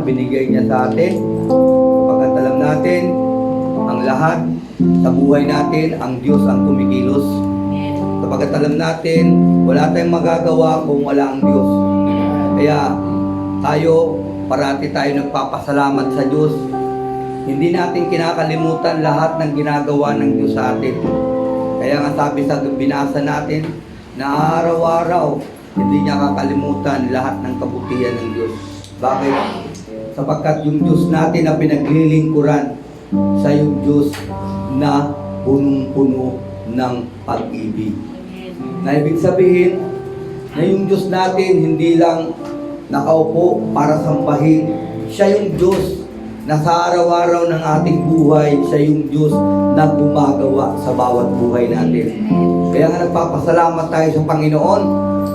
binigay niya sa atin. Sapagkat alam natin, ang lahat sa buhay natin, ang Diyos ang kumikilos. Sapagkat alam natin, wala tayong magagawa kung wala ang Diyos. Kaya tayo, parati tayo nagpapasalamat sa Diyos. Hindi natin kinakalimutan lahat ng ginagawa ng Diyos sa atin. Kaya nga sabi sa binasa natin, na araw-araw, hindi niya kakalimutan lahat ng kabutihan ng Diyos. Bakit? Sapagkat yung Diyos natin na pinaglilingkuran sa yung Diyos na punong-puno ng pag-ibig. Na ibig sabihin, na yung Diyos natin hindi lang nakaupo para sambahin. Siya yung Diyos na sa araw-araw ng ating buhay, siya yung Diyos na gumagawa sa bawat buhay natin. Kaya nga nagpapasalamat tayo sa Panginoon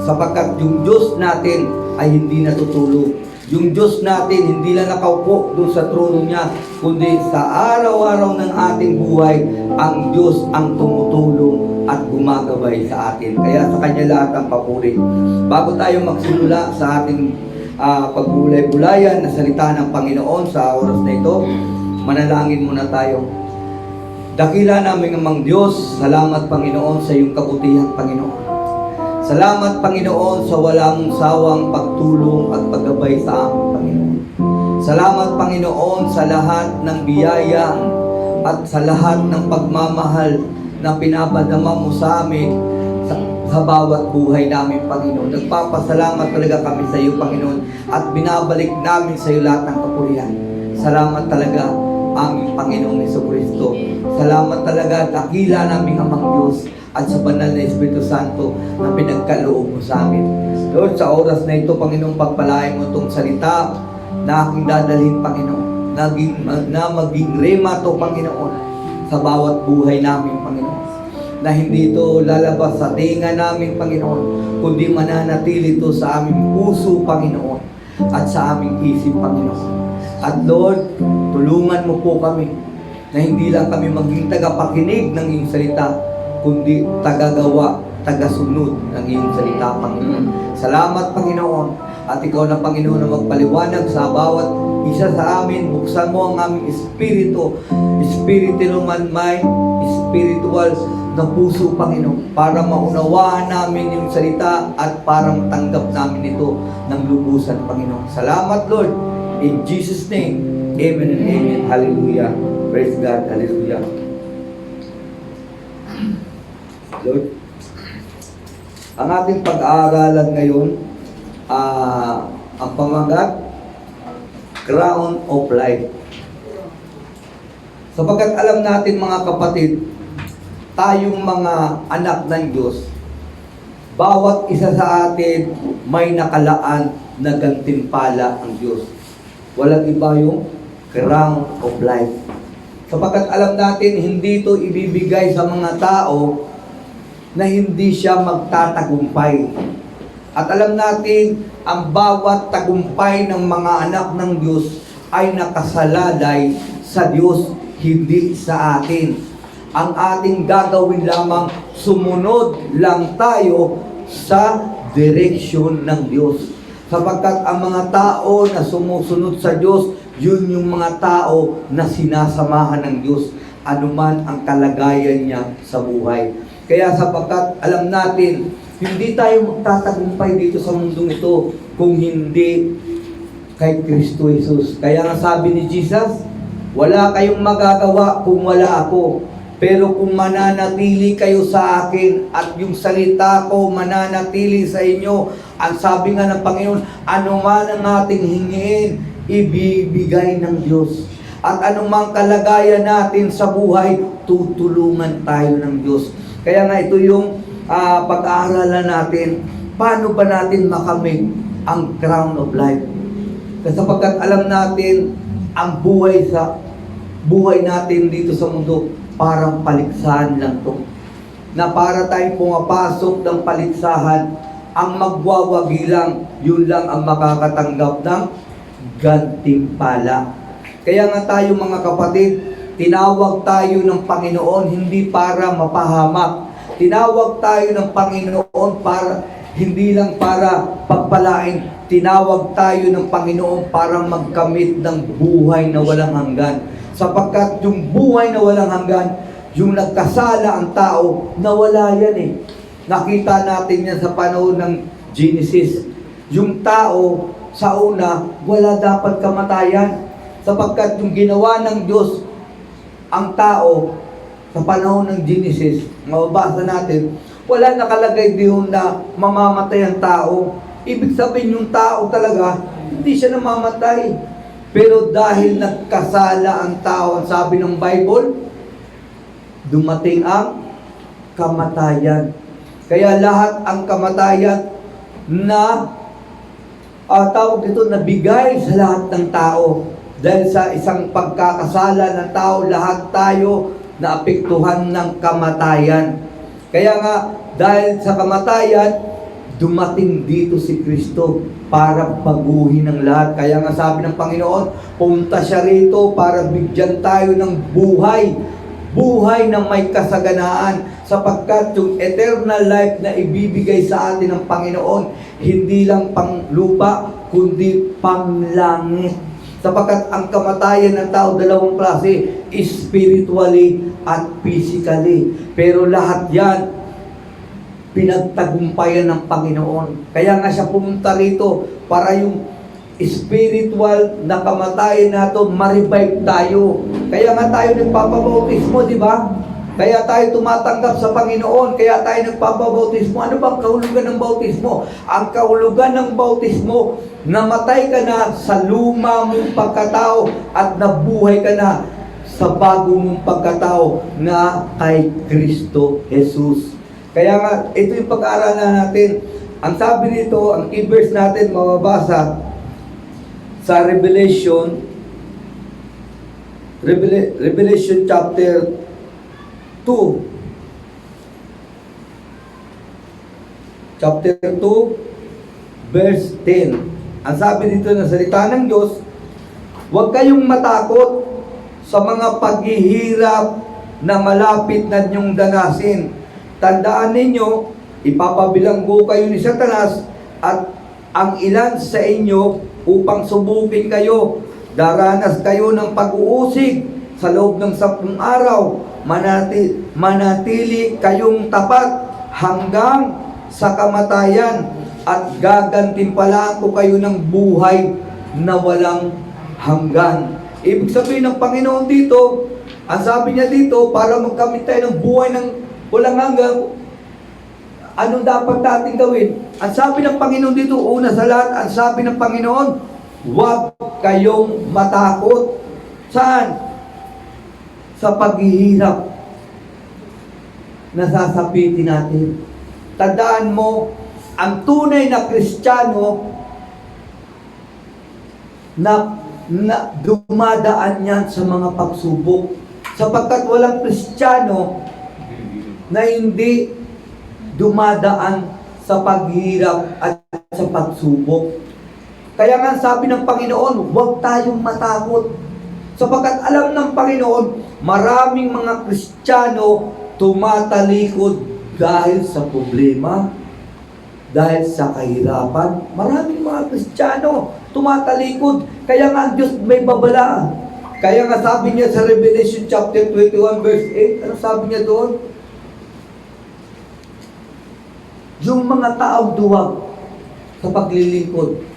sapagkat yung Diyos natin ay hindi natutulog. Yung Diyos natin hindi lang nakaupo doon sa trono niya, kundi sa araw-araw ng ating buhay, ang Diyos ang tumutulong at gumagabay sa atin. Kaya sa Kanya lahat ang papuri. Bago tayo magsimula sa ating pagbulay-bulayan na salita ng Panginoon sa oras na ito, manalangin muna tayo. Dakila namin amang Diyos, salamat Panginoon sa iyong kabutihan, Panginoon. Salamat Panginoon sa walang sawang pagtulong at paggabay sa amin, Panginoon. Salamat Panginoon sa lahat ng biyaya at sa lahat ng pagmamahal na pinapadama mo sa amin sa bawat buhay namin, Panginoon. Nagpapasalamat talaga kami sa iyo, Panginoon, at binabalik namin sa iyo lahat ng kapurihan. Salamat talaga, aming Panginoong Jesucristo. Salamat talaga, dakila naming amang Diyos at sa banal na Espiritu Santo na pinagkaloob mo sa amin. Lord, sa oras na ito, Panginoon, pagpalain mo itong salita na aking dadalhin, Panginoon. Na maging rema to, Panginoon, sa bawat buhay namin, Panginoon. Na hindi ito lalabas sa tinga namin, Panginoon, kundi mananatili ito sa aming puso, Panginoon, at sa aming isip, Panginoon. At Lord, tulungan mo po kami na hindi lang kami maging tagapakinig ng iyong salita, kundi tagagawa, tagasunod ng iyong salita, Panginoon. Salamat, Panginoon, at ikaw na, Panginoon, na magpaliwanag sa bawat isa sa amin. Buksan mo ang aming espiritu, spiritual mind, spiritual na puso, Panginoon, para maunawaan namin yung salita at para matanggap namin ito ng lubusan, Panginoon. Salamat, Lord. In Jesus' name, amen and amen. Hallelujah. Praise God. Hallelujah. Lord, ang ating pag-aaralan ngayon, ang pamagat, Crown of Life. Sapagkat alam natin, mga kapatid, tayong mga anak ng Diyos, bawat isa sa atin may nakalaan na gantimpala ang Diyos. Walang iba yung crown of life. Sapagkat alam natin, hindi ito ibibigay sa mga tao na hindi siya magtatagumpay. At alam natin, ang bawat tagumpay ng mga anak ng Diyos ay nakasalalay sa Diyos, hindi sa atin. Ang ating gagawin lamang, sumunod lang tayo sa direksyon ng Diyos. Sapagkat ang mga tao na sumusunod sa Diyos, yun yung mga tao na sinasamahan ng Diyos, anuman ang kalagayan niya sa buhay. Kaya sapagkat alam natin, hindi tayo magtatagumpay dito sa mundong ito kung hindi kay Kristo Jesus. Kaya nga sabi ni Jesus, wala kayong magagawa kung wala ako. Pero kung mananatili kayo sa akin at yung salita ko mananatili sa inyo, ang sabi nga ng Panginoon, anuman ang ating hingin, ibibigay ng Diyos. At anumang kalagayan natin sa buhay, tutulungan tayo ng Diyos. Kaya nga ito yung pag-aaralan natin, paano ba natin makamit ang crown of life? Kasi sapagkat alam natin, ang buhay natin dito sa mundo, parang paligsahan lang to. Na para tayong pumapasok ng paligsahan, ang magwawagi lang, yun lang ang makakatanggap ng gantimpala. Kaya nga tayo, mga kapatid, tinawag tayo ng Panginoon hindi para mapahamak. Tinawag tayo ng Panginoon para hindi lang para pagpalain, tinawag tayo ng Panginoon para magkamit ng buhay na walang hanggan. Sapagkat yung buhay na walang hanggan, yung nagkasala ang tao, nawala yan eh. Nakita natin yan sa panahon ng Genesis. Yung tao, sa una, wala dapat kamatayan. Sapagkat yung ginawa ng Diyos, ang tao, sa panahon ng Genesis, mababasa natin, wala nakalagay doon na mamamatay ang tao. Ibig sabihin yung tao talaga, hindi siya namamatay. Pero dahil nagkasala ang tao, ang sabi ng Bible, dumating ang kamatayan. Kaya lahat ang kamatayan na tawag dito, nabigay sa lahat ng tao. Dahil sa isang pagkakasala ng tao, lahat tayo naapektuhan ng kamatayan. Kaya nga, dahil sa kamatayan, dumating dito si Kristo para baguhin ang lahat. Kaya nga sabi ng Panginoon, pumunta siya rito para bigyan tayo ng buhay. Buhay na may kasaganaan. Sapagkat yung eternal life na ibibigay sa atin ng Panginoon, hindi lang pang lupa, kundi pang langit. Sapagkat ang kamatayan ng tao, dalawang klase, spiritually at physically. Pero lahat yan, pinagtagumpayan ng Panginoon. Kaya nga siya pumunta rito para yung spiritual na kamatayan nato ma-revive tayo. Kaya nga tayo nagpapabautismo, di ba? Kaya tayo tumatanggap sa Panginoon, kaya tayo nagpapabautismo. Ano bang kahulugan ng bautismo? Ang kahulugan ng bautismo, namatay ka na sa luma mong pagkatao at nabuhay ka na sa bago mong pagkatao na kay Kristo Jesus. Kaya nga, ito yung pag-aaralan natin. Ang sabi dito, ang key verse natin mababasa sa Revelation chapter 2. Chapter 2, verse 10. Ang sabi dito ng salita ng Diyos, huwag kayong matakot sa mga paghihirap na malapit na niyong danasin. Tandaan ninyo, ipapabilanggo kayo ni Satanas at ang ilan sa inyo upang subukin kayo. Daranas kayo ng pag-uusig sa loob ng 10 araw. Manatili kayong tapat hanggang sa kamatayan at gagantimpalaan ko kayo ng buhay na walang hanggan. Ibig sabihin ng Panginoon dito, ang sabi niya dito, para magkamit tayo ng buhay ng walang hanggang, anong dapat natin gawin? Ang sabi ng Panginoon dito, una sa lahat, ang sabi ng Panginoon, huwag kayong matakot. Saan? Sa paghihirap na sasapitin natin. Tandaan mo, ang tunay na Kristiyano na dumadaan yan sa mga pagsubok. Sapagkat walang Kristiyano na hindi dumadaan sa paghirap at sa pagsubok. Kaya nga sabi ng Panginoon, huwag tayong matakot. Sapagkat alam ng Panginoon, maraming mga Kristiyano tumatalikod dahil sa problema, dahil sa kahirapan. Maraming mga Kristiyano tumatalikod. Kaya nga ang Diyos may babala. Kaya nga sabi niya sa Revelation chapter 21 verse 8, ano sabi niya doon? Yung mga taong duwag sa paglilingkod.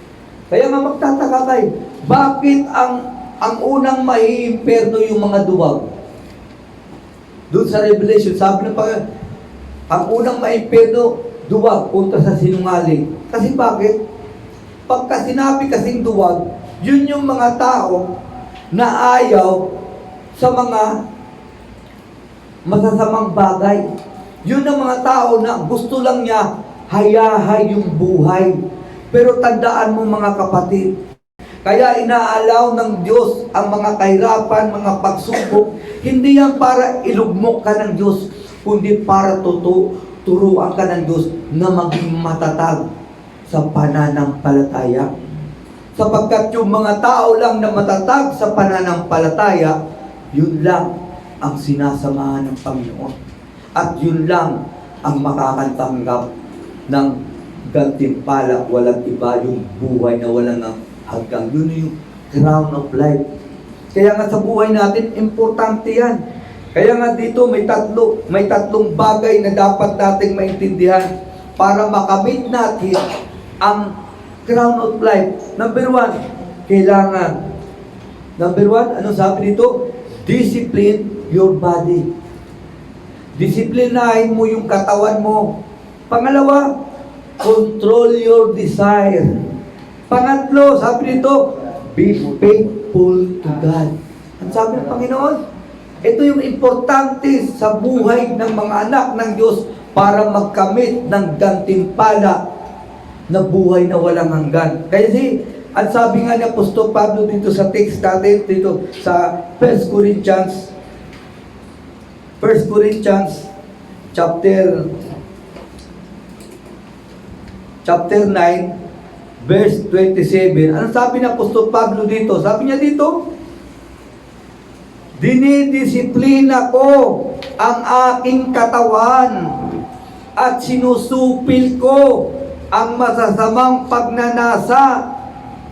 Kaya nga magtataka kayo, bakit ang unang maiimperno yung mga duwag? Doon sa Revelation, sabi ng Panginoon, ang unang maiimperno, duwag, punta sa sinungaling. Kasi bakit? Pagka sinabi kasing duwag, yun yung mga tao na ayaw sa mga masasamang bagay. Yun ang mga tao na gusto lang niya hayahay yung buhay. Pero tandaan mo mga kapatid, kaya inaalaw ng Diyos ang mga kahirapan, mga pagsubok, hindi yan para ilugmok ka ng Diyos, kundi para turuan ka ng Diyos na maging matatag sa pananampalataya. Sapagkat yung mga tao lang na matatag sa pananampalataya, yun lang ang sinasamahan ng Panginoon. At yun lang ang makakatanggap ng gantimpala, walang iba, yung buhay na walang hanggang. Yun yung crown of life. Kaya nga sa buhay natin, importante yan. Kaya nga dito may tatlong bagay na dapat nating maintindihan para makamit natin ang crown of life. Number one, kailangan. Number one, ano sabi dito? Discipline your body. Disiplinahin mo yung katawan mo. Pangalawa, control your desire. Pangatlo, sabi dito, be faithful to God. Ang sabi ng Panginoon, ito yung importante sa buhay ng mga anak ng Diyos para magkamit ng gantimpala na buhay na walang hanggan. Kasi, ang sabi nga ni Apostol Pablo dito sa text natin, dito sa 1 Corinthians chapter 9, verse 27. Ano sabi ni Apostol Pablo dito? Sabi niya dito, dinidisiplina ko ang aking katawan at sinusupil ko ang masasamang pagnanasa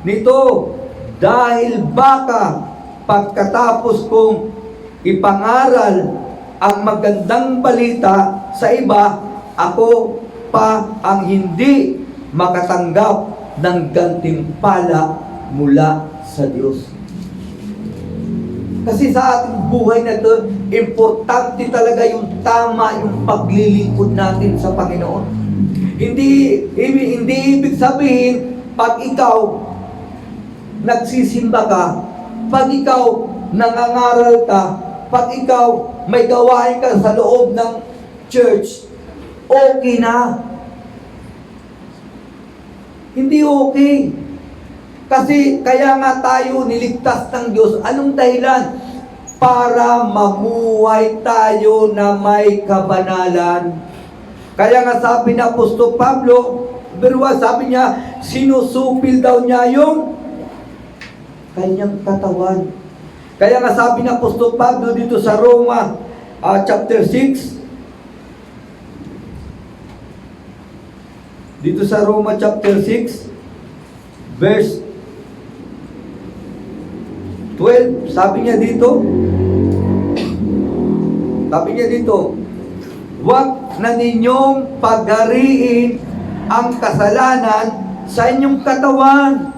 nito dahil baka pagkatapos kong ipangaral ang magandang balita sa iba, ako pa ang hindi makatanggap ng gantimpala mula sa Diyos. Kasi sa ating buhay na ito, importante talaga yung tama, yung paglilingkod natin sa Panginoon. Hindi ibig sabihin, pag ikaw nagsisimba ka, pag ikaw nangangaral ka, pag ikaw may gawain ka sa loob ng church, okay na. Hindi okay. Kasi kaya nga tayo niligtas ng Diyos. Anong dahilan? Para mamuhay tayo na may kabanalan. Kaya nga sabi ni Apostol Pablo, sabi niya, sinusupil daw niya yung kanyang katawan. Kaya nga sabi ni Apostol Pablo dito sa Roma chapter 6, dito sa Roma chapter 6, verse 12, sabi niya dito, huwag na ninyong paghariin ang kasalanan sa inyong katawan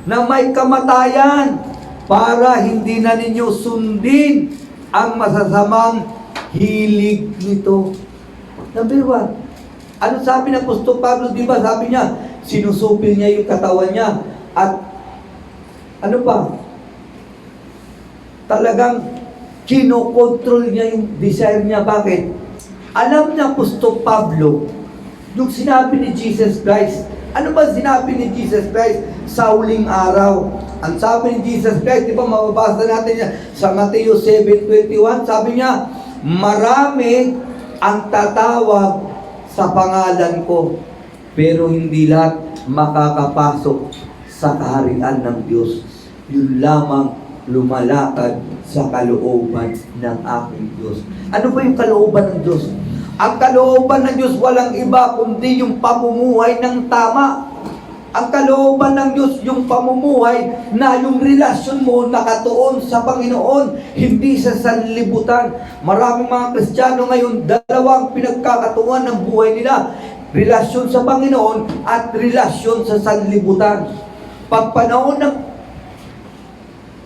na may kamatayan para hindi na ninyo sundin ang masasamang hilig nito. Number one, ano sabi ng Apostol Pablo, di ba? Sabi niya, sinusupil niya yung katawan niya at ano pa? Talagang kinokontrol niya yung desire niya. Bakit? Alam niya, Apostol Pablo, yung sinabi ni Jesus Christ. Ano ba sinabi ni Jesus Christ sa huling araw? Ang sabi ni Jesus Christ, di ba mababasa natin yan sa Mateo 7:21, sabi niya, marami ang tatawag sa pangalan ko, pero hindi lahat makakapasok sa kaharian ng Diyos. Yun lamang lumalakad sa kalooban ng aking Diyos. Ano ba yung kalooban ng Diyos? Ang kalooban ng Diyos walang iba kundi yung pamumuhay ng tama. Ang kalooban ng Diyos yung pamumuhay na yung relasyon mo nakatuon sa Panginoon, hindi sa sanlibutan. Maraming mga Kristiyano ngayon, dalawang pinagkakatuan ng buhay nila. Relasyon sa Panginoon at relasyon sa sanlibutan. Pag panahon ng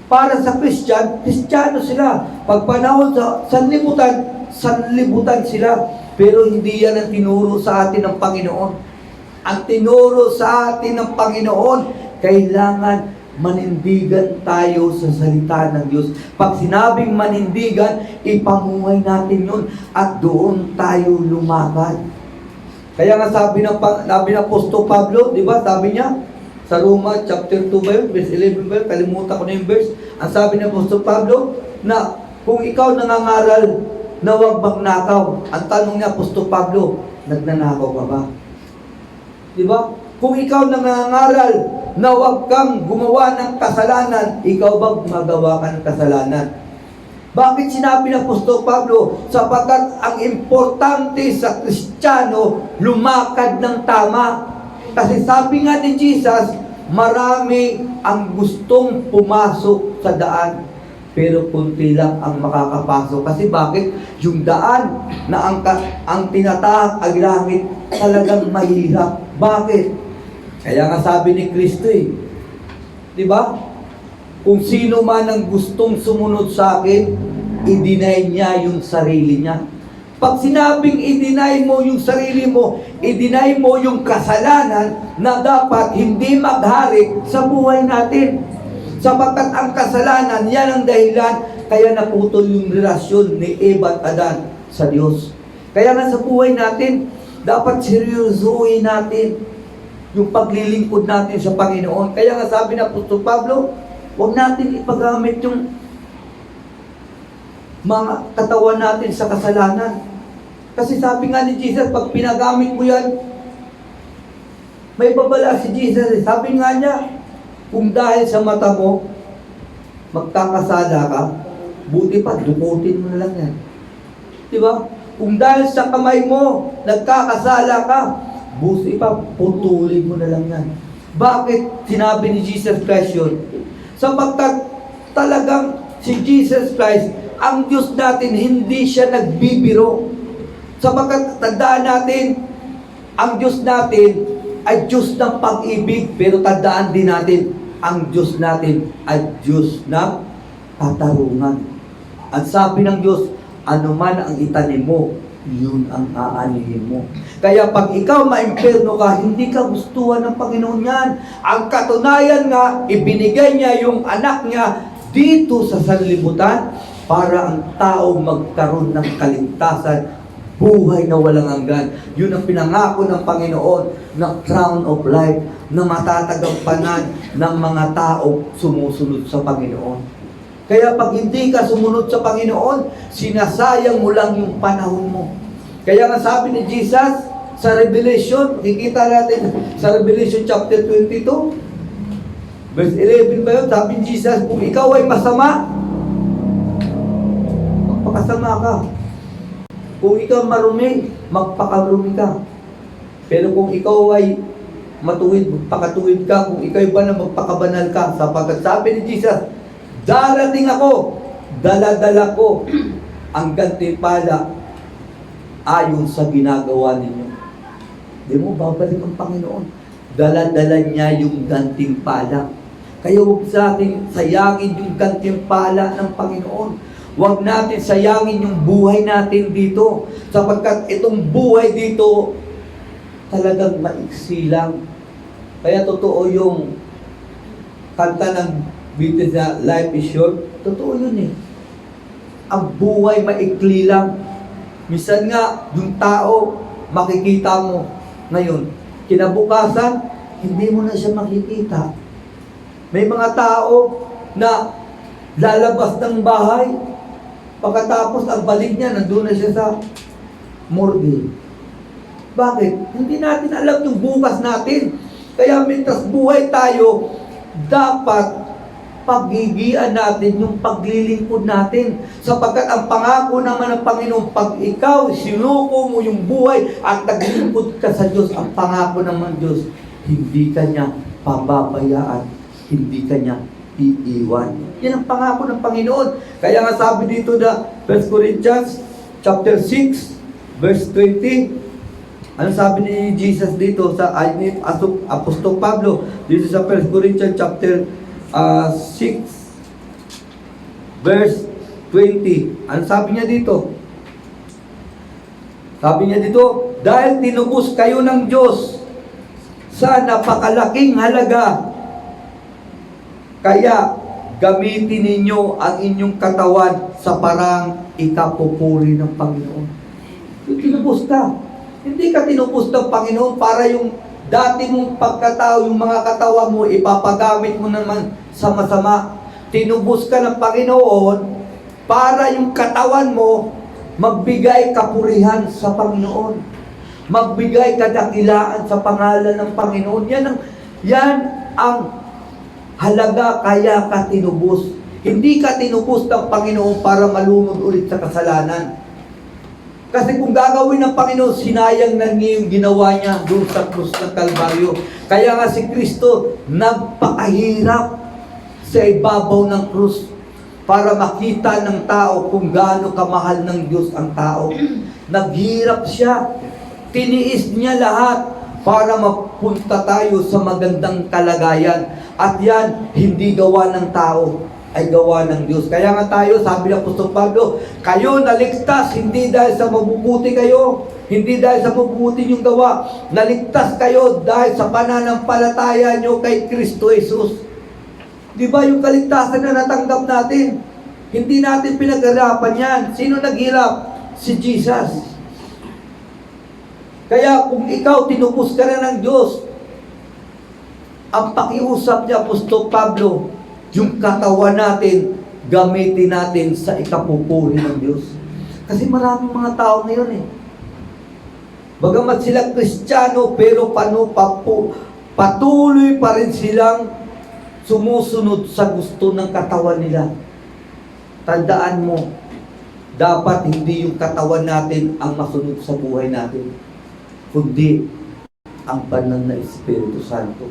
para sa Kristiyano sila. Pag panahon sa sanlibutan sila. Pero hindi yan ang tinuro sa atin ng Panginoon. Ang tinuro sa atin ng Panginoon, kailangan manindigan tayo sa salita ng Diyos. Pag sinabing manindigan, ipamuhay natin yun at doon tayo lumakad. Kaya nga sabi ng Apostol Pablo, di ba, sabi niya, sa Roma chapter 2 ba yun, verse 11 ba yun, kalimutan ko na yung verse. Ang sabi ng Apostol Pablo, na kung ikaw nangangaral na huwag magnakaw, ang tanong niya, Apostol Pablo, nagnanakaw ka ba? Di ba? Kung ikaw nangangaral na huwag kang gumawa ng kasalanan, ikaw ba gumagawa ka ng kasalanan? Bakit sinabi ng Apostol Pablo? Sapagkat ang importante sa Kristiyano, lumakad ng tama. Kasi sabi nga ni Jesus, marami ang gustong pumasok sa daan, pero kunti lang ang makakapasok. Kasi bakit? Yung daan na ang tinatahak ang langit talagang mahirap. Bakit? Kaya nga sabi ni Kristo di ba? Kung sino man ang gustong sumunod sa akin, i-deny niya yung sarili niya. Pag sinabing i-deny mo yung sarili mo, i-deny mo yung kasalanan na dapat hindi maghari sa buhay natin. Sapagkat ang kasalanan, yan ang dahilan kaya naputol yung relasyon ni Eva at Adan sa Diyos. Kaya nga sa buhay natin, dapat seryosohin natin yung paglilingkod natin sa Panginoon. Kaya nga sabi na Apostol Pablo, huwag natin ipagamit yung mga katawan natin sa kasalanan. Kasi sabi nga ni Jesus, pag pinagamit mo yan, may babala si Jesus. Sabi nga niya, kung dahil sa mata mo, magkakasala ka, buti pa, dukutin mo na lang yan. Diba? Kung dahil sa kamay mo, nagkakasala ka, buti pa, putulin mo na lang yan. Bakit sinabi ni Jesus Christ yun? Sapagkat talagang si Jesus Christ, ang Diyos natin, hindi siya nagbibiro. Sapagkat tandaan natin, ang Diyos natin ay Diyos ng pag-ibig, pero tandaan din natin, ang Diyos natin ay Diyos ng katarungan. At sabi ng Diyos, ano man ang itanim mo, yun ang aanihin mo. Kaya pag ikaw maimperno ka, hindi ka gustuhan ng Panginoon yan. Ang katunayan nga, ibinigay niya yung anak niya dito sa sanlibutan para ang tao magkaroon ng kaligtasan, buhay na walang hanggan. Yun ang pinangako ng Panginoon na crown of life na matatagampanan ng mga tao sumusunod sa Panginoon. Kaya pag hindi ka sumunod sa Panginoon, sinasayang mo lang yung panahon mo. Kaya nga sabi ni Jesus sa Revelation, kikita natin sa Revelation chapter 22, verse 11 ba yun? Sabi ni Jesus, kung ikaw ay masama, magpakasama ka. Kung ikaw marumi, magpakarumi ka. Pero kung ikaw ay matuwid, magpakatuwid ka. Kung ikaw ay banal, magpakabanal ka. Sapagkat sabi ni Jesus, darating ako, dala-dala ko ang gantimpala ayon sa ginagawa ninyo. Di mo, babalik ang Panginoon. Dala-dala niya yung gantimpala. Kaya huwag sa ating sayangin yung gantimpala ng Panginoon. Huwag natin sayangin yung buhay natin dito. Sapagkat itong buhay dito, talagang maiksi lang. Kaya totoo yung kanta ng Beatles na Life is Short. Totoo yun Ang buhay maikli lang. Minsan nga, yung tao, makikita mo ngayon. Kinabukasan, hindi mo na siya makikita. May mga tao na lalabas ng bahay, pagkatapos ang balik niya, nandun na siya sa morgue. Bakit? Hindi natin alam yung bukas natin. Kaya mientras buhay tayo, dapat pagigian natin yung paglilingkod natin. Sapagkat ang pangako naman ng Panginoon, pag ikaw sinuko mo yung buhay at naglingkod ka sa Diyos, ang pangako naman Diyos, hindi ka niya pababayaan, hindi ka niya iiwan. Yan ang pangako ng Panginoon. Kaya nga sabi dito na 1 Corinthians chapter 6 verse 20. Ano sabi ni Jesus dito sa Apostol Pablo dito sa 1 Corinthians chapter 6 verse 20. Ano sabi niya dito? Sabi niya dito, dahil tinubos kayo ng Diyos sa napakalaking halaga, kaya gamitin ninyo ang inyong katawan sa parang ikapupuri ng Panginoon. Tinubos ka. Hindi ka tinubos ng Panginoon para yung dati mong pagkatao, yung mga katawan mo, ipapagamit mo naman sa masama. Tinubos ka ng Panginoon para yung katawan mo magbigay kapurihan sa Panginoon. Magbigay kadakilaan sa pangalan ng Panginoon. Yan ang halaga kaya ka tinubos. Hindi ka tinubos ng Panginoon para malunod ulit sa kasalanan. Kasi kung gagawin ng Panginoon, sinayang na niya yung ginawa niya doon sa krus ng Kalbaryo. Kaya nga si Kristo nagpakahirap sa ibabaw ng krus para makita ng tao kung gaano kamahal ng Diyos ang tao. Naghirap siya. Tiniis niya lahat para mapunta tayo sa magandang kalagayan. At yan, hindi gawa ng tao, ay gawa ng Diyos. Kaya nga tayo, sabi ng Apostol Pablo, kayo naligtas, hindi dahil sa mabubuti kayo, hindi dahil sa mabubuti yung gawa. Naligtas kayo dahil sa pananampalataya nyo kay Kristo Jesus. Di ba yung kaligtasan na natanggap natin? Hindi natin pinaghirapan yan. Sino naghirap? Si Jesus. Kaya kung ikaw tinubos ka na ng Diyos, ang pakiusap niya, Apostol Pablo, yung katawan natin, gamitin natin sa ikapupuri ng Diyos. Kasi maraming mga tao ngayon bagamat sila Kristiyano, pero patuloy pa rin silang sumusunod sa gusto ng katawan nila. Tandaan mo, dapat hindi yung katawan natin ang masunod sa buhay natin, kundi ang banal na Espiritu Santo.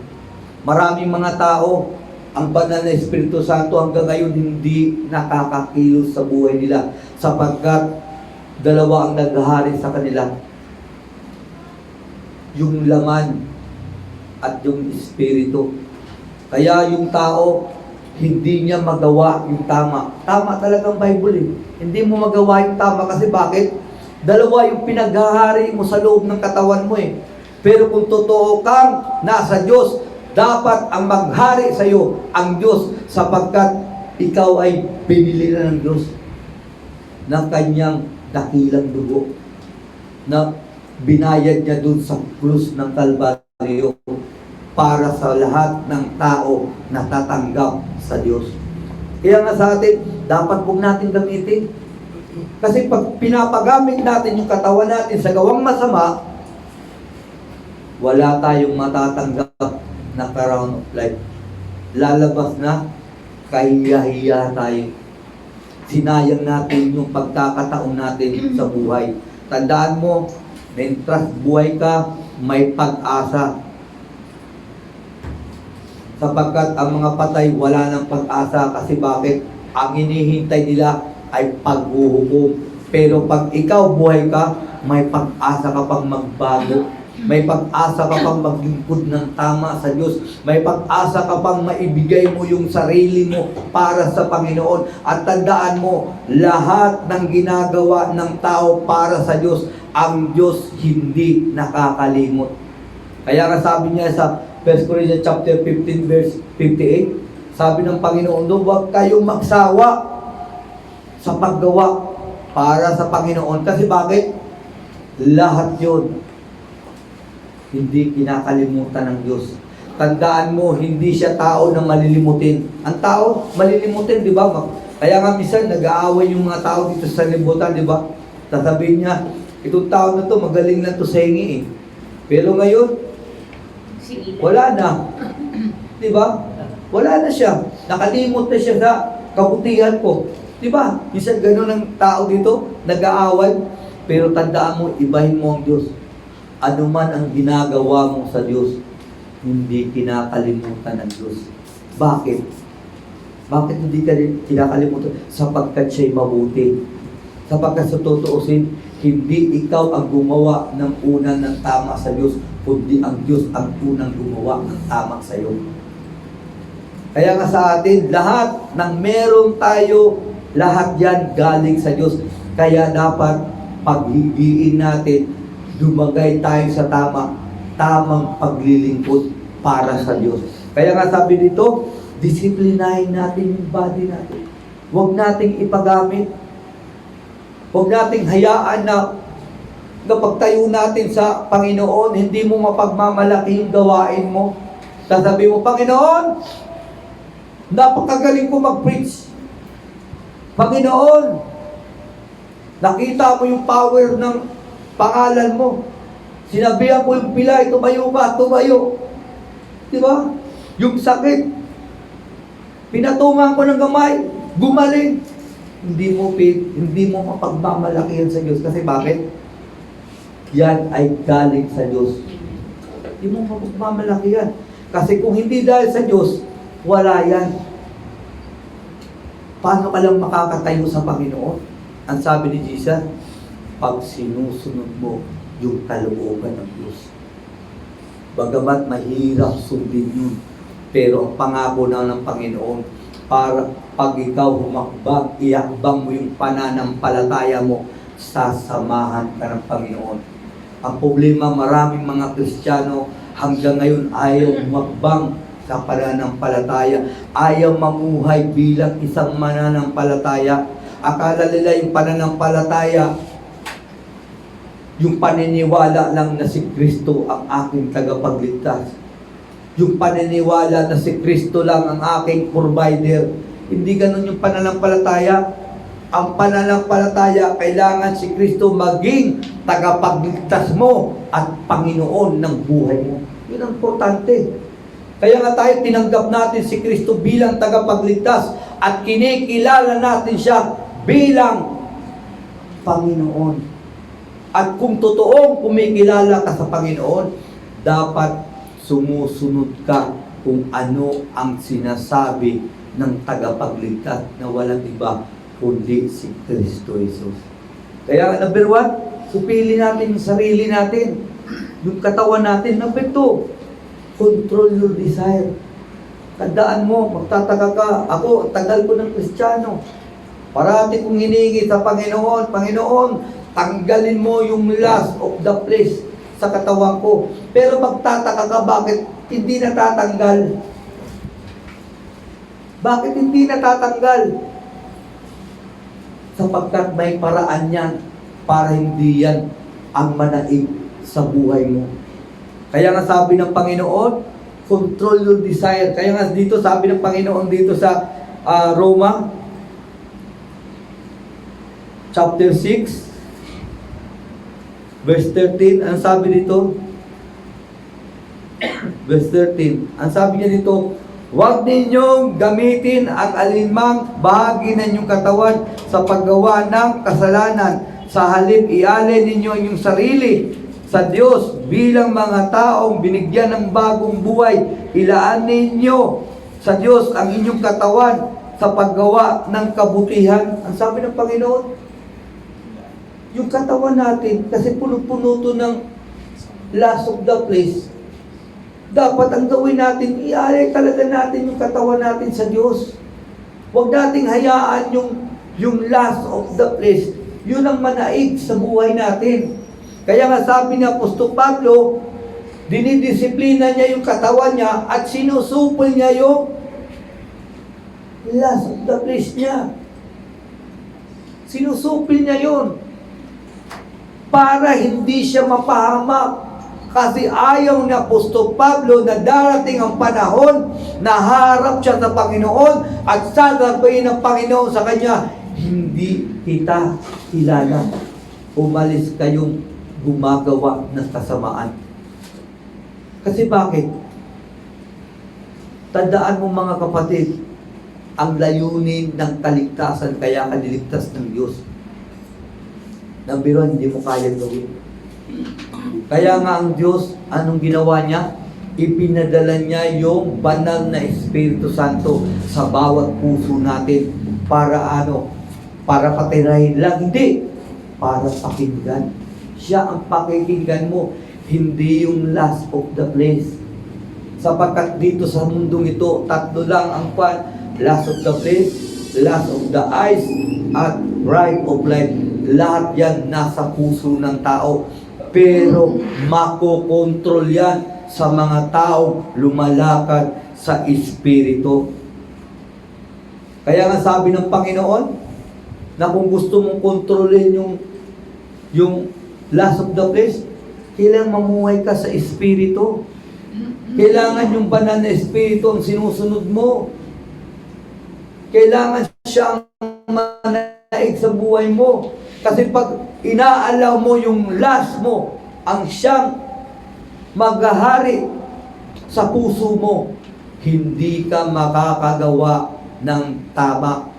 Maraming mga tao, ang banal na Espiritu Santo hanggang ngayon hindi nakakakilos sa buhay nila sapagkat dalawa ang naghahari sa kanila. Yung laman at yung Espiritu. Kaya yung tao, hindi niya magawa yung tama. Tama talagang Bible Hindi mo magawa yung tama kasi bakit? Dalawa yung pinaghahari mo sa loob ng katawan mo Pero kung totoo kang nasa Diyos, dapat ang maghari sa iyo ang Diyos sapagkat ikaw ay pinili na ng Diyos ng kanyang dakilang dugo na binayad niya dun sa krus ng Kalbaryo para sa lahat ng tao na tatanggap sa Diyos. Kaya nga sa atin, dapat huwag natin gamitin. Kasi pag pinapagamit natin yung katawan natin sa gawang masama, wala tayong matatanggap na crown of life. Lalabas na, kahiya-hiya tayo. Sinayang natin yung pagkakataon natin sa buhay. Tandaan mo, na-entrust buhay ka, may pag-asa. Sapagkat ang mga patay wala ng pag-asa kasi bakit? Ang hinihintay nila ay paghuhukom. Pero pag ikaw buhay ka, may pag-asa ka pang magbago. May pag-asa ka pang maglingkod ng tama sa Diyos. May pag-asa ka pang maibigay mo yung sarili mo para sa Panginoon. At tandaan mo, lahat ng ginagawa ng tao para sa Diyos, ang Diyos hindi nakakalimot. Kaya nga sabi niya sa 1 Corinthians chapter 15 verse 58, sabi ng Panginoon doon, huwag kayong magsawa sa paggawa para sa Panginoon. Kasi bakit? Lahat yun hindi kinakalimutan ng Diyos. Tandaan mo, hindi siya tao na malilimutin. Ang tao, malilimutin, di ba? Kaya nga minsan, nag-aaway yung mga tao dito sa libutan, di ba? Sasabihin niya, itong tao na to, magaling lang to sa hingi Pero ngayon, wala na. Di ba? Wala na siya. Nakalimot na siya sa kabutihan ko. Di ba? Minsan ganun ang tao dito, nag-aaway. Pero tandaan mo, ibahin mo ang Diyos. Ano man ang ginagawa mo sa Diyos, hindi kinakalimutan ng Diyos. Bakit? Bakit hindi ka kinakalimutan? Sapagkat siya'y mabuti. Sapagkat sa tutuusin, hindi ikaw ang gumawa ng unang ng tama sa Diyos, kundi ang Diyos ang unang gumawa ng tama sa iyo. Kaya nga sa atin, lahat ng meron tayo, lahat yan galing sa Diyos. Kaya dapat paghigiin natin, dumagay tayo sa tamang paglilingkod para sa Diyos. Kaya nga sabi dito, disiplinahin natin yung body natin. Huwag nating ipagamit. Huwag nating hayaan na pagtayo natin sa Panginoon, hindi mo mapagmamalaki yung gawain mo. Sasabihin mo, Panginoon, napakagaling ko mag-preach. Panginoon, nakita mo yung power ng pangalan mo. Sinabihan ko yung pilay, tumayo ba? Tumayo. Di ba? Yung sakit, pinatungan ko ng gamay, gumaling. hindi mo mapagmamalaki yan sa Diyos. Kasi bakit? Yan ay galing sa Diyos. Hindi mo mapagmamalaki yan. Kasi kung hindi dahil sa Diyos, wala yan. Paano ka lang makakatayo sa Panginoon? Ang sabi ni Jesus, pag sinusunod mo yung kalooban ng Diyos. Bagamat mahirap sundin yun, pero ang pangako na ng Panginoon, para pag ikaw humakbang, iakbang mo yung pananampalataya mo, sasamahan ka ng Panginoon. Ang problema, maraming mga Kristiyano hanggang ngayon ayaw humakbang sa pananampalataya, ayaw mamuhay bilang isang mananampalataya. Akala nila yung pananampalataya, yung paniniwala lang na si Kristo ang aking tagapagligtas. Yung paniniwala na si Kristo lang ang aking provider. Hindi ganun yung pananampalataya. Ang pananampalataya, kailangan si Kristo maging tagapagligtas mo at Panginoon ng buhay mo. Yun ang importante. Kaya nga tayo tinanggap natin si Kristo bilang tagapagligtas at kinikilala natin siya bilang Panginoon. At kung totoong kumikilala ka sa Panginoon, dapat sumusunod ka kung ano ang sinasabi ng tagapagligtas na walang iba kundi si Kristo Jesus. Kaya number 1, supili natin yung sarili natin, yung katawan natin. Number 2, control your desire. Tandaan mo, magtataka ka, ako, tagal ko ng Kristiyano. Parati kong hinihingi sa Panginoon, Panginoon, tanggalin mo yung lust of the flesh sa katawan ko. Pero magtataka ka, bakit hindi natatanggal? Bakit hindi natatanggal? Sapagkat may paraan yan para hindi yan ang manaig sa buhay mo. Kaya nga sabi ng Panginoon, control your desire. Kaya nga dito sabi ng Panginoon dito sa Roma chapter 6 verse 13, ang sabi dito, verse 13, ang sabi niya dito, huwag ninyong gamitin ang alinmang bahagi ng inyong katawan sa paggawa ng kasalanan. Sa halip, ialay ninyo inyong sarili sa Diyos bilang mga taong binigyan ng bagong buhay. Ilaan ninyo sa Diyos ang inyong katawan sa paggawa ng kabutihan. Ang sabi ng Panginoon, yung katawan natin, kasi puno-puno to ng lust of the flesh, dapat ang gawin natin, ialay talaga natin yung katawan natin sa Diyos. Huwag nating hayaan yung lust of the flesh, yun ang manaig sa buhay natin. Kaya nga sabi ni Apostol Pablo, dinidisiplina niya yung katawan niya at sinusupol niya yung lust of the flesh niya. Sinusupil niya yun para hindi siya mapahamak. Kasi ayaw ni Apostol Pablo na darating ang panahon na harap siya sa Panginoon at sasabihin ng Panginoon sa kanya, hindi kita kilala. Umalis kayong gumagawa ng kasamaan. Kasi bakit? Tandaan mo mga kapatid, ang layunin ng kaligtasan kaya ka niligtas ng Diyos. Number 1, hindi mo kaya gawin. Kaya nga ang Diyos, anong ginawa niya? Ipinadala niya yung banal na Espiritu Santo sa bawat puso natin para ano? Para patirahin lang. Hindi. Para pakinggan. Siya ang pakikinggan mo, hindi yung lust of the flesh. Sapagkat dito sa mundong ito, tatlo lang ang lust of the flesh, lust of the eyes, at pride of life. Lahat yan nasa puso ng tao. Pero makokontrol yan sa mga taong lumalakad sa Espiritu. Kaya nga sabi ng Panginoon, na kung gusto mong kontrolin yung lust of the flesh, kailangan mamuhay ka sa Espiritu. Kailangan yung banal na Espiritu ang sinusunod mo. Kailangan siya ang manaig sa buhay mo. Kasi pag inaalaw mo yung lust mo, ang siyang maghahari sa puso mo, hindi ka makakagawa ng tama.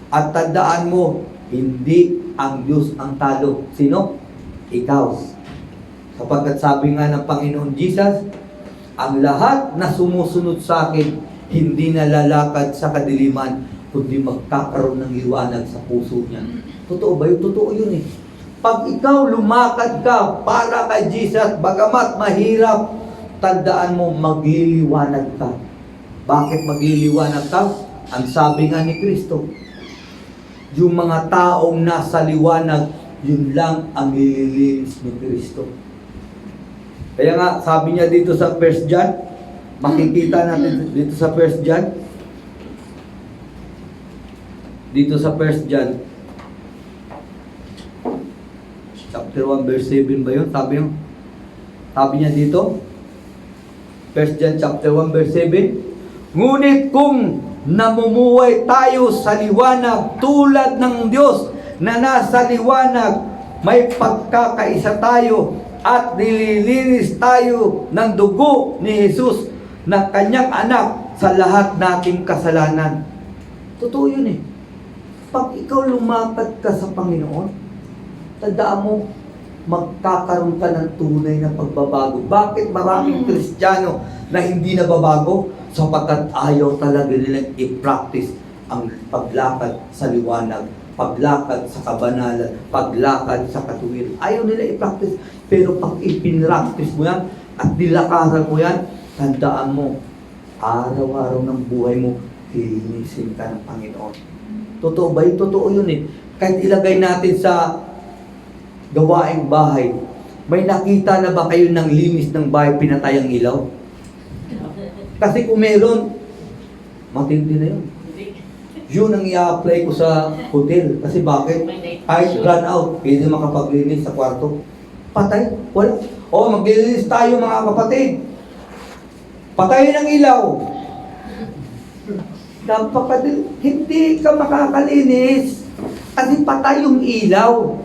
At tandaan mo, hindi ang Diyos ang talo. Sino? Ikaw. Sapagkat sabi nga ng Panginoon Jesus, ang lahat na sumusunod sa akin, hindi na lalakad sa kadiliman, kundi magkakaroon ng liwanag sa puso niya. Totoo ba yun? Totoo yun eh. Pag ikaw lumakad ka para kay Jesus, bagamat mahirap, tandaan mo, magliliwanag ka. Bakit magliliwanag ka? Ang sabi nga ni Kristo, yung mga taong nasa liwanag, yun lang ang nililinis ni Kristo. Kaya nga, sabi niya dito sa 1 John, makikita natin dito sa 1 John, dito sa 1 John, chapter 1, verse 7 ba yun? Sabi niya dito, 1 John chapter 1, verse 7, ngunit kung namumuhay tayo sa liwanag tulad ng Diyos na nasa liwanag, may pagkakaisa tayo at nililinis tayo ng dugo ni Jesus na kanyang anak sa lahat nating kasalanan. Totoo yun eh. Pag ikaw lumakad ka sa Panginoon, tandaan mo, magkakaroon ka ng tunay na pagbabago. Bakit maraming Kristiyano na hindi nababago? Sapagkat ayaw talaga nilang i-practice ang paglakad sa liwanag, paglakad sa kabanalan, paglakad sa katuwiran. Ayaw nila i-practice. Pero pag ipinractice mo yan at nilakaran mo yan, tandaan mo, araw-araw ng buhay mo, lilinisin ka ng Panginoon. Totoo ba yun? Totoo yun eh. Kahit ilagay natin sa gawaing bahay, may nakita na ba kayo ng linis ng bahay, pinatay ang ilaw? Kasi kung meron, matindi na yun. Yun ang i-apply ko sa hotel. Kasi bakit? Kahit run out, pwede makapaglinis sa kwarto. Patay? Wala. O, maglilinis tayo mga kapatid. Patay ng ilaw. Hindi ka makakalinis. Kasi patay yung ilaw.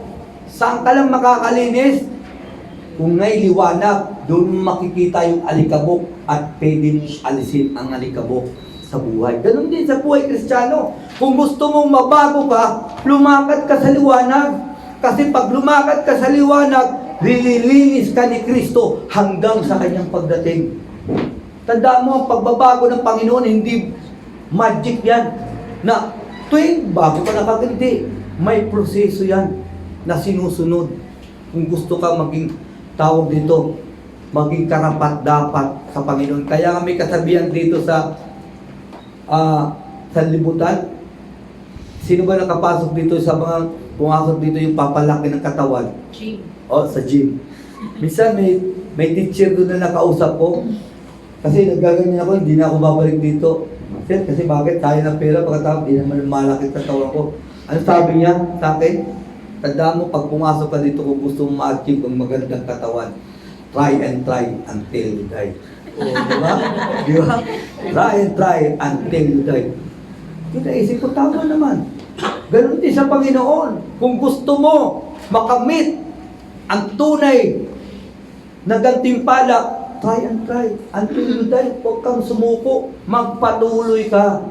Saan ka lang makakalinis? Kung ngay liwanag, doon makikita yung alikabok at pwede alisin ang alikabok sa buhay. Ganun din sa buhay Kristiyano. Kung gusto mong mabago ka, lumakad ka sa liwanag. Kasi pag lumakad ka sa liwanag, lililinis ka ni Kristo hanggang sa kanyang pagdating. Tandaan mo, ang pagbabago ng Panginoon, hindi magic yan. Na tuwing bago ka nakaganti, may proseso yan na sinusunod. Kung gusto ka maging tawag dito, maging karapat-dapat sa Panginoon. Kaya nga may kasabihan dito sa libutan. Sino ba nakapasok dito sa mga pumasok dito yung papalaki ng katawan? Gym. O, sa gym. Minsan may teacher doon na nakausap ko. Kasi nagaganyan ako, hindi na ako babalik dito. Sir, kasi bakit? Kaya ng pera, pagkatapos hindi naman malaki katawan ko. Ano sabi niya sa akin? Tandaan mo, pag pumasok ka dito, kung gusto mo ma-achieve ang magandang katawan, try and try until you die. O, di ba? Di ba? Try and try until you die. Yung naisip ko, tama naman. Ganun din sa Panginoon. Kung gusto mo makamit ang tunay na gantimpala, try and try until you die. Huwag kang sumuko. Magpatuloy ka.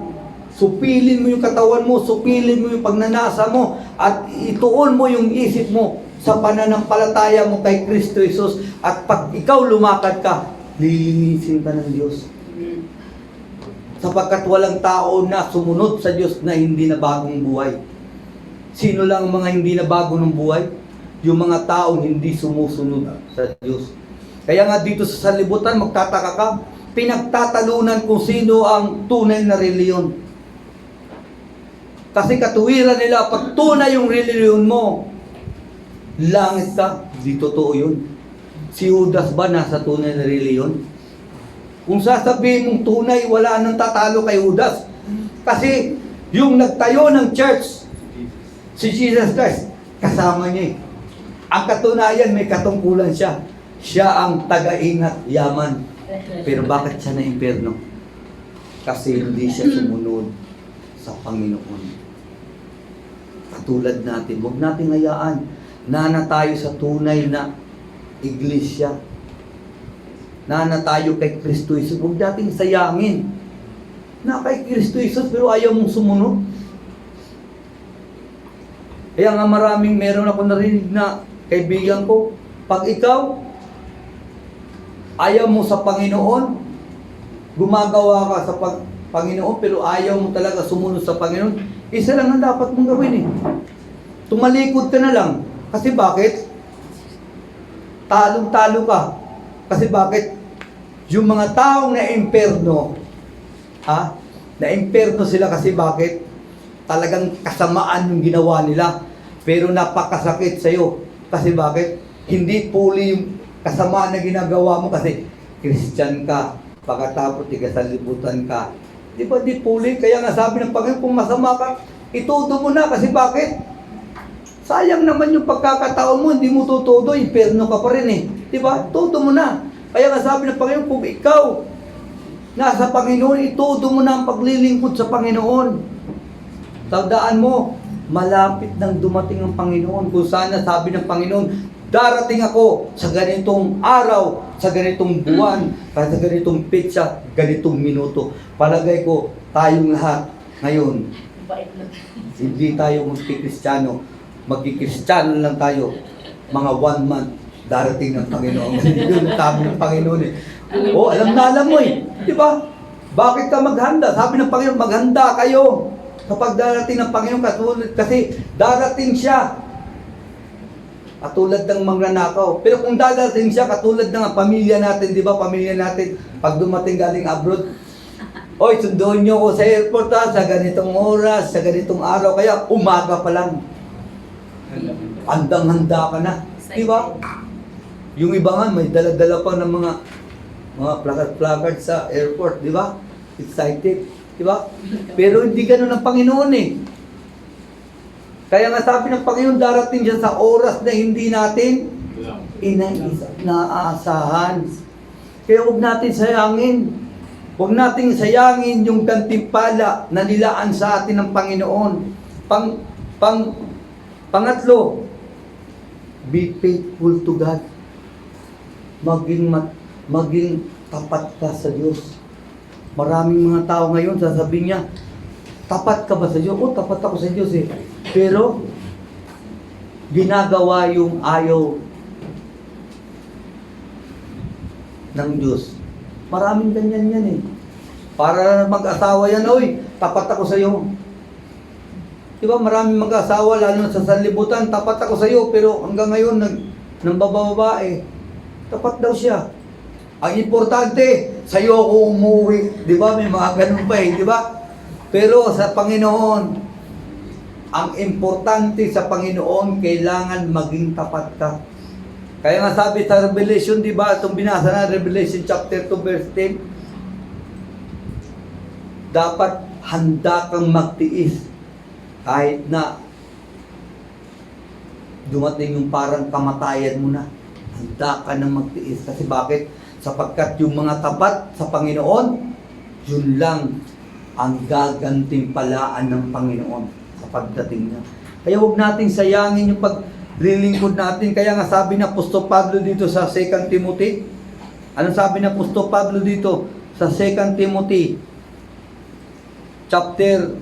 Supilin mo yung katawan mo, supilin mo yung pagnanasa mo, at ituon mo yung isip mo sa pananampalataya mo kay Kristo Jesus. At pag ikaw lumakad ka, lilinisin ka ng Diyos. Sapagkat walang tao na sumunod sa Diyos na hindi na bagong buhay. Sino lang ang mga hindi na bago ng buhay? Yung mga taong hindi sumusunod sa Diyos. Kaya nga dito sa sanlibutan, magtataka ka, pinagtatalunan kung sino ang tunay na reliyon. Kasi katuwiran nila, pag tunay yung reliyon mo, langit ka, di totoo yun. Si Judas ba nasa tunay na reliyon? Kung sasabihin mong tunay, wala nang tatalo kay Judas. Kasi yung nagtayo ng church, si Jesus Christ, kasama niya eh. Ang katunayan, may katungkulan siya. Siya ang taga-ingat yaman. Pero bakit siya na impyerno? Kasi hindi siya sumunod sa Panginoon. Katulad natin, huwag natin hayaan na tayo sa tunay na iglesia. Na tayo kay Kristo Jesus. Huwag natin sayangin na kay Kristo Jesus pero ayaw mong sumunod. Kaya nga meron ako narinig na kaibigan ko, pag ikaw ayaw mo sa Panginoon, gumagawa ka sa Panginoon, pero ayaw mo talaga sumunod sa Panginoon, isa lang ang dapat mong gawin eh. Tumalikod ka na lang. Kasi bakit? Talong-talo ka. Kasi bakit? Yung mga taong na imperno, na imperno sila kasi bakit? Talagang kasamaan yung ginawa nila. Pero napakasakit sa'yo. Kasi bakit? Hindi puli yung kasamaan na ginagawa mo kasi Christian ka. Pagkatapos ikasalibutan ka. Di ba di puli? Kaya nga sabi ng Panginoon, kung masama ka, itudo mo na. Kasi bakit? Sayang naman yung pagkakataon mo, hindi mo tutudo, imperno ka pa rin eh. Di ba? Tudo mo na. Kaya nga sabi ng Panginoon, kung ikaw nasa Panginoon, itudo mo na ang paglilingkod sa Panginoon. Tandaan mo, malapit nang dumating ang Panginoon. Kung sana sabi ng Panginoon, darating ako sa ganitong araw, sa ganitong buwan, sa ganitong petsa, ganitong minuto. Palagay ko, tayong lahat ngayon, hindi tayo magkikristyano. Magkikristyano lang tayo. Mga 1 month, darating ng Panginoon. Yun sabi ng Panginoon eh. Alam mo eh. Di ba? Bakit ka maghanda? Sabi ng Panginoon, maghanda kayo. Kapag darating ng Panginoon, kasi darating siya. Katulad ng magnanakaw. Pero kung dadating siya, katulad ng pamilya natin, di ba? Pamilya natin, pag dumating galing abroad, oy, sunduin nyo ko sa airport sa ganitong oras, sa ganitong araw. Kaya umaga pa lang. Handang-handa ka na. Di ba? Yung iba nga, may dala-dala pa ng mga placard sa airport, di ba? Excited. Di ba? Pero hindi ganun ang Panginoon eh. Kaya nga sabi ng Panginoon, darating siya sa oras na hindi natin inaasahan. Kaya huwag natin sayangin. Huwag natin sayangin yung gantimpala na nilaan sa atin ng Panginoon. Pangatlo, be faithful to God. Maging tapat ka sa Diyos. Maraming mga tao ngayon, sasabihin niya, tapat ka ba sa Diyos? Tapat ako sa Diyos eh. Pero, ginagawa yung ayaw ng Diyos. Maraming ganyan yan eh. Para mag-asawa yan, oy, tapat ako sa iyo. Diba, maraming mag-asawa, lalo na sa sanlibutan, tapat ako sa iyo, pero hanggang ngayon, nang bababae, tapat daw siya. Ang importante, sa iyo ako umuwi. Diba, may mga ganun pa eh, diba? Pero sa Panginoon, ang importante sa Panginoon, kailangan maging tapat ka. Kaya nga sabi sa Revelation, di ba, itong binasa na Revelation chapter 2 verse 10, dapat handa kang magtiis kahit na dumating yung parang kamatayan mo na. Handa ka nang magtiis. Kasi bakit? Sapagkat yung mga tapat sa Panginoon, yun lang ang gagantimpalaan ng Panginoon sa pagdating niya. Kaya huwag nating sayangin yung paglilingkod natin. Kaya nga sabi na Apostol Pablo dito sa 2 Timothy. Anong sabi na Apostol Pablo dito sa 2 Timothy chapter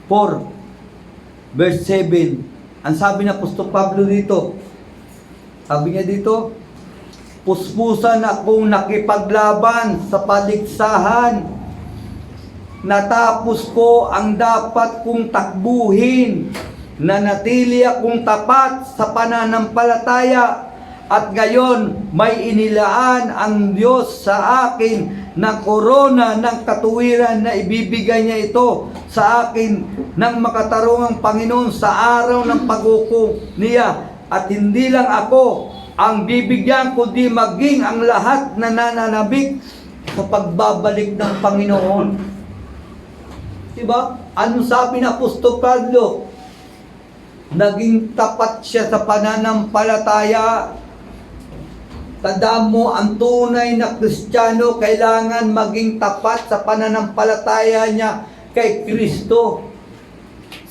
4 verse 7? Ang sabi na Apostol Pablo dito, sabi niya dito, puspusan akong nakipaglaban sa paligsahan. Natapos ko ang dapat kong takbuhin. Nanatili akong tapat sa pananampalataya. At ngayon, may inilaan ang Diyos sa akin na korona ng katuwiran na ibibigay niya ito sa akin ng makatarungang Panginoon sa araw ng paghukom niya. At hindi lang ako ang bibigyan, kundi maging ang lahat na nananabik sa pagbabalik ng Panginoon. Diba? Anong sabi na Apostol Pablo? Naging tapat siya sa pananampalataya. Tandaan mo, ang tunay na Kristiyano kailangan maging tapat sa pananampalataya niya kay Kristo.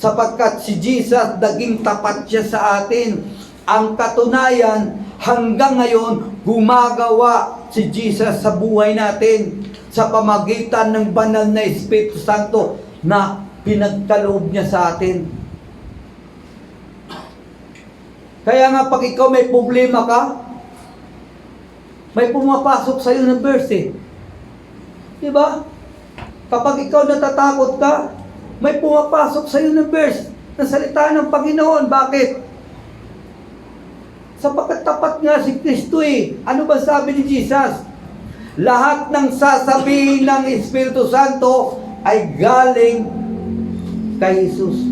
Sapagkat si Jesus, naging tapat siya sa atin. Ang katunayan, hanggang ngayon, gumagawa si Jesus sa buhay natin sa pamagitan ng banal na Espiritu Santo na pinagkaloob niya sa atin. Kaya nga pag ikaw may problema ka, may pumapasok sa iyo ng verse eh. Di ba? Kapag ikaw natatakot ka, may pumapasok sa iyo ng verse na salita ng Panginoon. Bakit? Sapagkat tapat nga si Kristo eh. Ano ba sabi ni Jesus? Lahat ng sasabihin ng Espiritu Santo ay galing kay Jesus.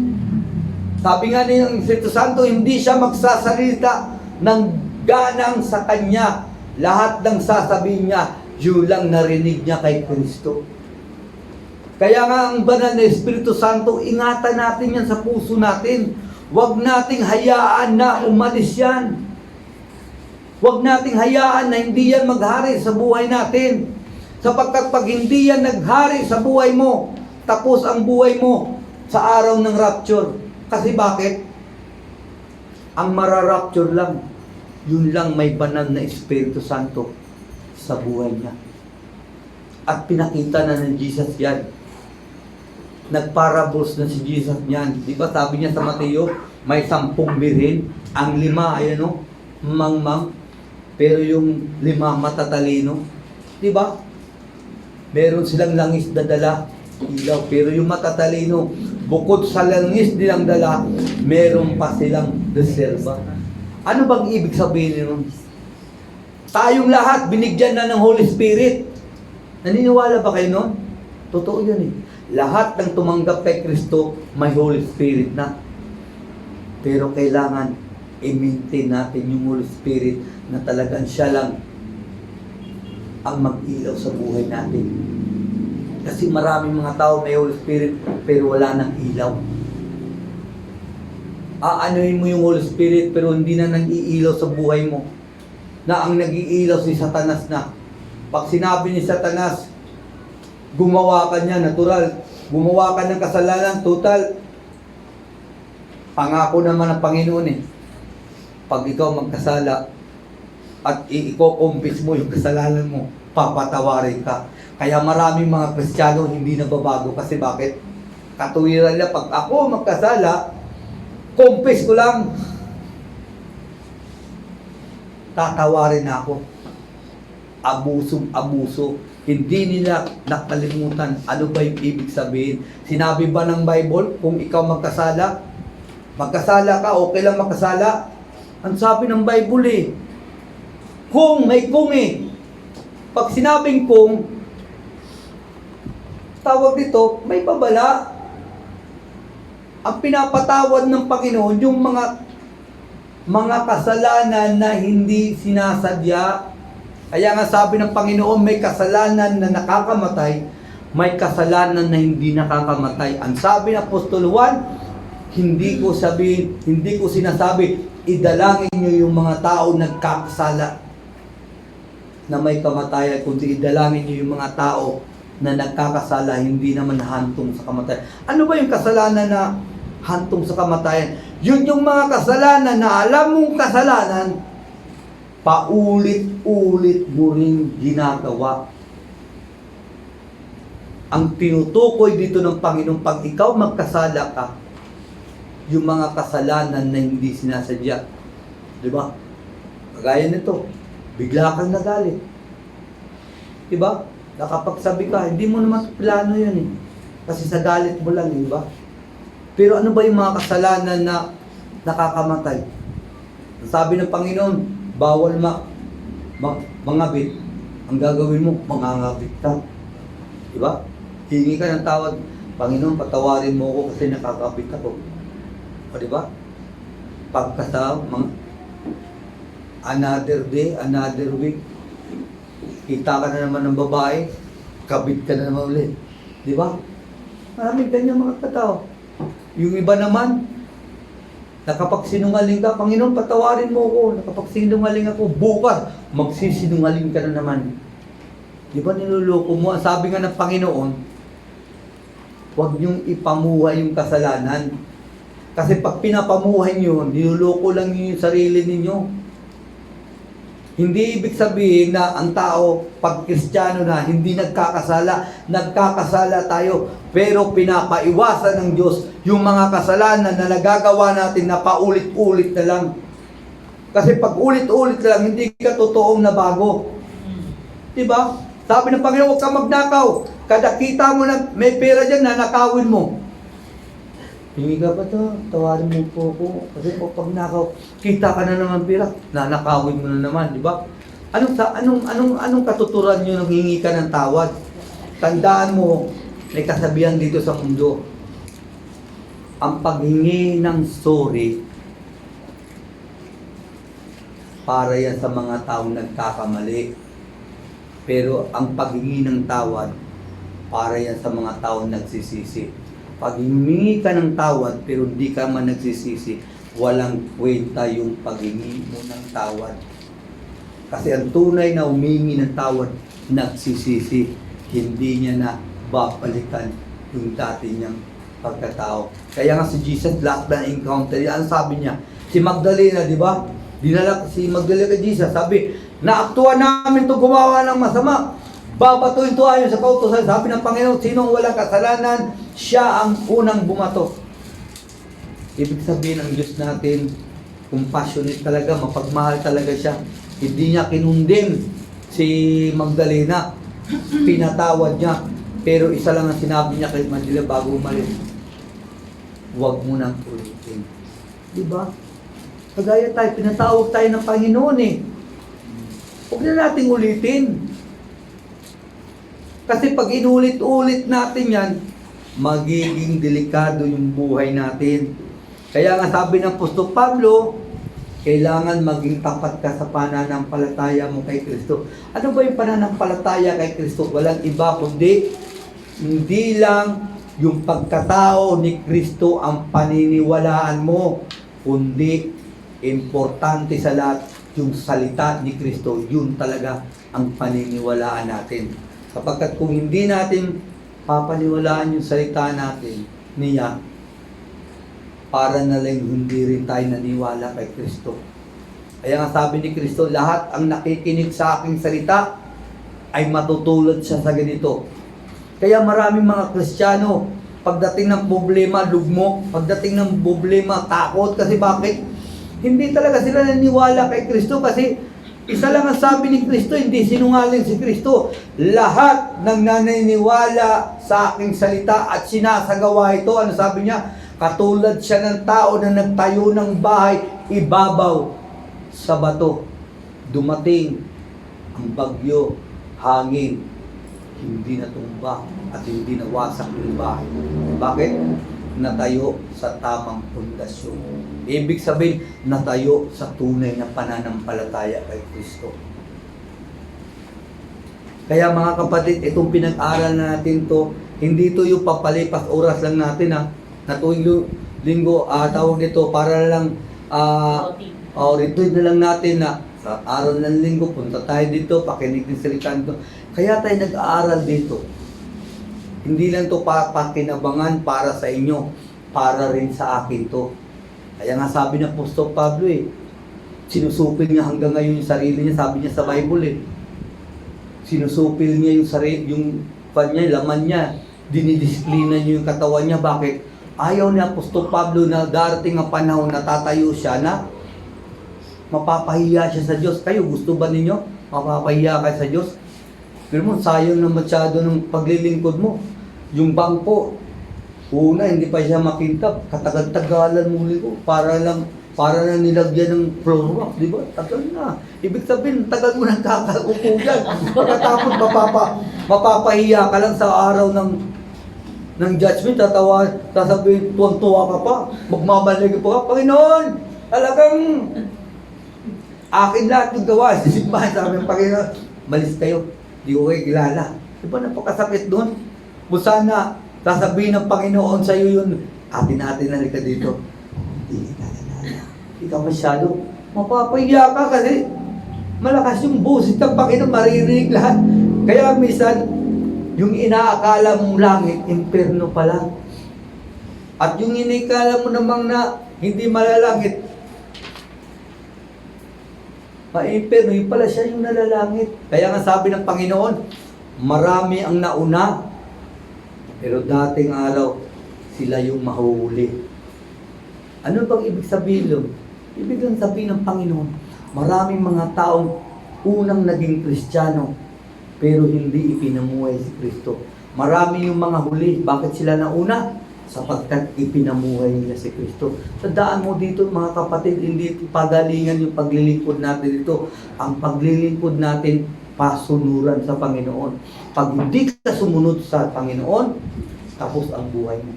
Sabi nga ng Espiritu Santo, hindi siya magsasalita ng ganang sa Kanya. Lahat ng sasabihin niya, yun lang narinig niya kay Kristo. Kaya nga ang banal na Espiritu Santo, ingatan natin yan sa puso natin. Huwag nating hayaan na umalis yan. Huwag nating hayaan na hindi yan maghari sa buhay natin. Sapagkat pag hindi yan naghari sa buhay mo, tapos ang buhay mo sa araw ng rapture. Kasi bakit? Ang mararapture lang, yun lang may banal na Espiritu Santo sa buhay niya. At pinakita na ng Jesus yan. Nagparables na si Jesus niyan. Di ba sabi niya sa Mateo, may 10 birhen, ang 5 ayan o, mangmang, pero yung 5 matatalino. Di ba? Meron silang langis na dala, ilaw, pero yung matatalino, bukod sa langis nilang dala, meron pa silang reserva. Ano bang ibig sabihin nun? Tayong lahat binigyan na ng Holy Spirit. Naniniwala ba kayo nun? Totoo yun eh. Lahat ng tumanggap kay Kristo may Holy Spirit na. Pero kailangan i-maintain natin yung Holy Spirit na talagang siya lang ang mag-ilaw sa buhay natin. Kasi maraming mga tao may Holy Spirit pero wala nang ilaw. Aanuhin mo yung Holy Spirit pero hindi na nag-iilaw sa buhay mo. Na ang nag-iilaw si Satanas na. Pag sinabi ni Satanas, gumawa ka niya, natural. Gumawa ka ng kasalanan, total. Pangako naman ng Panginoon eh. Pag ikaw magkasala at i-compensate mo yung kasalanan mo, papatawarin ka. Kaya maraming mga Kristiyano hindi nababago kasi bakit? Katuwiran nila, pag ako magkasala, confess ko lang. Tatawarin ako. Abuso. Hindi nila nakalimutan ano ba yung ibig sabihin. Sinabi ba ng Bible, kung ikaw magkasala ka, okay lang magkasala? Ang sabi ng Bible eh, kung, may kung eh. Pag sinabing kung, tawag dito, may babala. Ang pinapatawad ng Panginoon, yung mga kasalanan na hindi sinasadya. Kaya nga sabi ng Panginoon, may kasalanan na nakakamatay, may kasalanan na hindi nakakamatay. Ang sabi ng Apostol Juan, hindi ko sinasabi, idalangin nyo yung mga tao nagkakasala na may kamatayan, kundi idalangin nyo yung mga tao na nagkakasala, hindi naman hantong sa kamatayan. Ano ba yung kasalanan na hantong sa kamatayan? Yun yung mga kasalanan na alam mong kasalanan, paulit-ulit mo rin ginagawa. Ang tinutukoy dito ng Panginoon, pag ikaw magkasala ka, yung mga kasalanan na hindi sinasadya. Di ba? Kagaya nito, bigla kang nagalit. Di ba? Nakapagsabi ka, hindi mo naman plano yun eh. Kasi sa galit mo lang, di ba? Pero ano ba yung mga kasalanan na nakakamatay? Sabi ng Panginoon, bawal mangabit. Ang gagawin mo, mangangabit ka. Diba? Hingi ka ng tawad. Panginoon, patawarin mo ako kasi nakakabit ako. O diba? Pagkasa, another day, another week, kita ka na naman ng babae, kabit ka na naman ulit. Diba? Maraming ganyan mga katao. Yung iba naman, nakapagsinungaling ka, Panginoon, patawarin mo ako. Nakapagsinungaling ako, bukas, magsisinungaling ka na naman. Di ba niluloko mo? Sabi nga ng Panginoon, huwag niyong ipamuhay yung kasalanan. Kasi pag pinapamuhay niyo, niluloko lang niyo yung sarili ninyo. Hindi ibig sabihin na ang tao, pag Kristiyano na, hindi nagkakasala. Nagkakasala tayo, pero pinapaiwasan ng Diyos yung mga kasalanan na nagagawa natin na paulit-ulit na lang. Kasi pag ulit-ulit lang, hindi ka totoong nabago. Diba? Sabi ng Panginoon, huwag kang magnakaw. Kada kita mo na may pera dyan, nanakawin mo. Hingi ka ba ito? Tawarin mo po ako. Kasi pag nakaw, kita ka na naman pera, nanakawin mo na naman, di ba? Anong katuturan nyo nang hingi ka ng tawad? Tandaan mo, may kasabihan dito sa mundo. Ang paghingi ng sorry, para yan sa mga taong nagkakamali. Pero ang paghingi ng tawad, para yan sa mga taong nagsisisi. Pag humingi ka ng tawad, pero di ka man nagsisisi, walang kwenta yung paghingi mo ng tawad. Kasi ang tunay na humingi ng tawad, nagsisisi. Hindi niya na babalikan yung dati niyang pagkatao. Kaya nga si Jesus, last na encounter, yan sabi niya, si Magdalena, di ba? Dinala si Magdalena kay Jesus, sabi, naaktuhan namin ito gumawa ng masama. Babatuin ito ayon sa kautusan. Sabi ng Panginoon, sinong walang kasalanan, siya ang unang bumato. Ibig sabihin ng Diyos natin, compassionate talaga, mapagmahal talaga siya. Hindi niya kinundim si Magdalena, pinatawad niya. Pero isa lang ang sinabi niya kay Magdalena bago umalis, huwag mo nang ulitin. Diba? Kagaya tayo, pinatawag tayo ng Panginoon eh. Huwag na nating ulitin. Kasi pag inulit-ulit natin yan, magiging delikado yung buhay natin. Kaya nga sabi ng Apostol Pablo, kailangan maging tapat ka sa pananampalataya mo kay Kristo. Ano ba yung pananampalataya kay Kristo? Walang iba kundi, hindi lang yung pagkatao ni Kristo ang paniniwalaan mo, kundi importante sa lahat, yung salita ni Kristo, yun talaga ang paniniwalaan natin. Kapagkat kung hindi natin papaniwalaan yung salita natin niya, para na lang hindi rin tayo naniwala kay Kristo. Kaya nga sabi ni Kristo, lahat ang nakikinig sa aking salita ay matutulad siya sa ganito. Kaya maraming mga Kristiyano, pagdating ng problema, lugmok, pagdating ng problema, takot. Kasi bakit? Hindi talaga sila naniwala kay Kristo kasi isa lang ang sabi ni Kristo, hindi sinungaling si Kristo. Lahat ng naniniwala sa aking salita at sinasagawa ito, ano sabi niya? Katulad siya ng tao na nagtayo ng bahay, ibabaw sa bato. Dumating ang bagyo, hangin, hindi natumba at hindi nawasak yung bahay. Bakit? Natayo sa tamang pundasyon. Ibig sabihin, natayo sa tunay na pananampalataya kay Kristo. Kaya mga kapatid, itong pinag-aral natin to, hindi to yung papalipas oras lang natin na tuwing linggo, tawag nito, para lang, rito na lang natin na sa araw ng linggo, punta tayo dito, pakinig ng salita nito. Kaya tayo nag-aaral dito. Hindi lang to pakinabangan para sa inyo, para rin sa akin to. Kaya nga sabi ng Apostol Pablo sinusupil niya hanggang ngayon yung sarili niya, sabi niya sa Bible sinusupil niya yung sarili, yung laman niya, dinidisiplina niya yung katawan niya. Bakit? Ayaw ni Apostol Pablo na darating ang panahon na tatayo siya na mapapahiya siya sa Diyos. Kayo, gusto ba ninyo mapapahiya kayo sa Diyos? Pero mo, sayang na masyado ng paglilingkod mo. Yung bangko, una, hindi pa siya makintab. Katagal-tagalan muli ko. Para na nilagyan ng floor wax, di ba? Tagal na. Ibig sabihin, tagal mo nang kakaupo dyan. Pagkatapos, mapapahiya ka lang sa araw ng judgment. Sasabihin, tuwang-tuwa ka pa. Magmamalig pa ka. Panginoon, talagang akin lahat yung gawa. Sisimbahan, sabi ng Panginoon, malis kayo. Di ko kayo kilala. Di ba napakasakit doon? Kung sana sasabihin ng Panginoon sa iyo yun, atin na ka dito. Hindi kita kilala. Hindi ka masyado. Mapapahiya ka kasi malakas yung boses ng Panginoon, maririnig lahat. Kaya minsan, yung inaakala mong langit, impyerno pala. At yung inaakala mo namang na hindi malalangit, ma-impyerno, yung pala siya yung nalalangit. Kaya nga sabi ng Panginoon, marami ang nauna, pero dating araw, sila yung mahuhuli. Ano bang ibig sabihin? Ibig lang sabihin ng Panginoon, Maraming mga taong unang naging Kristiyano, pero hindi ipinamuhay si Kristo. Marami yung mga huli. Bakit sila nauna? Sapagkat ipinamuhay nila si Kristo. Tandaan mo dito mga kapatid, hindi pagalingan yung paglilingkod natin dito. Ang paglilingkod natin, pasunuran sa Panginoon. Pag hindi ka sumunod sa Panginoon, tapos ang buhay mo.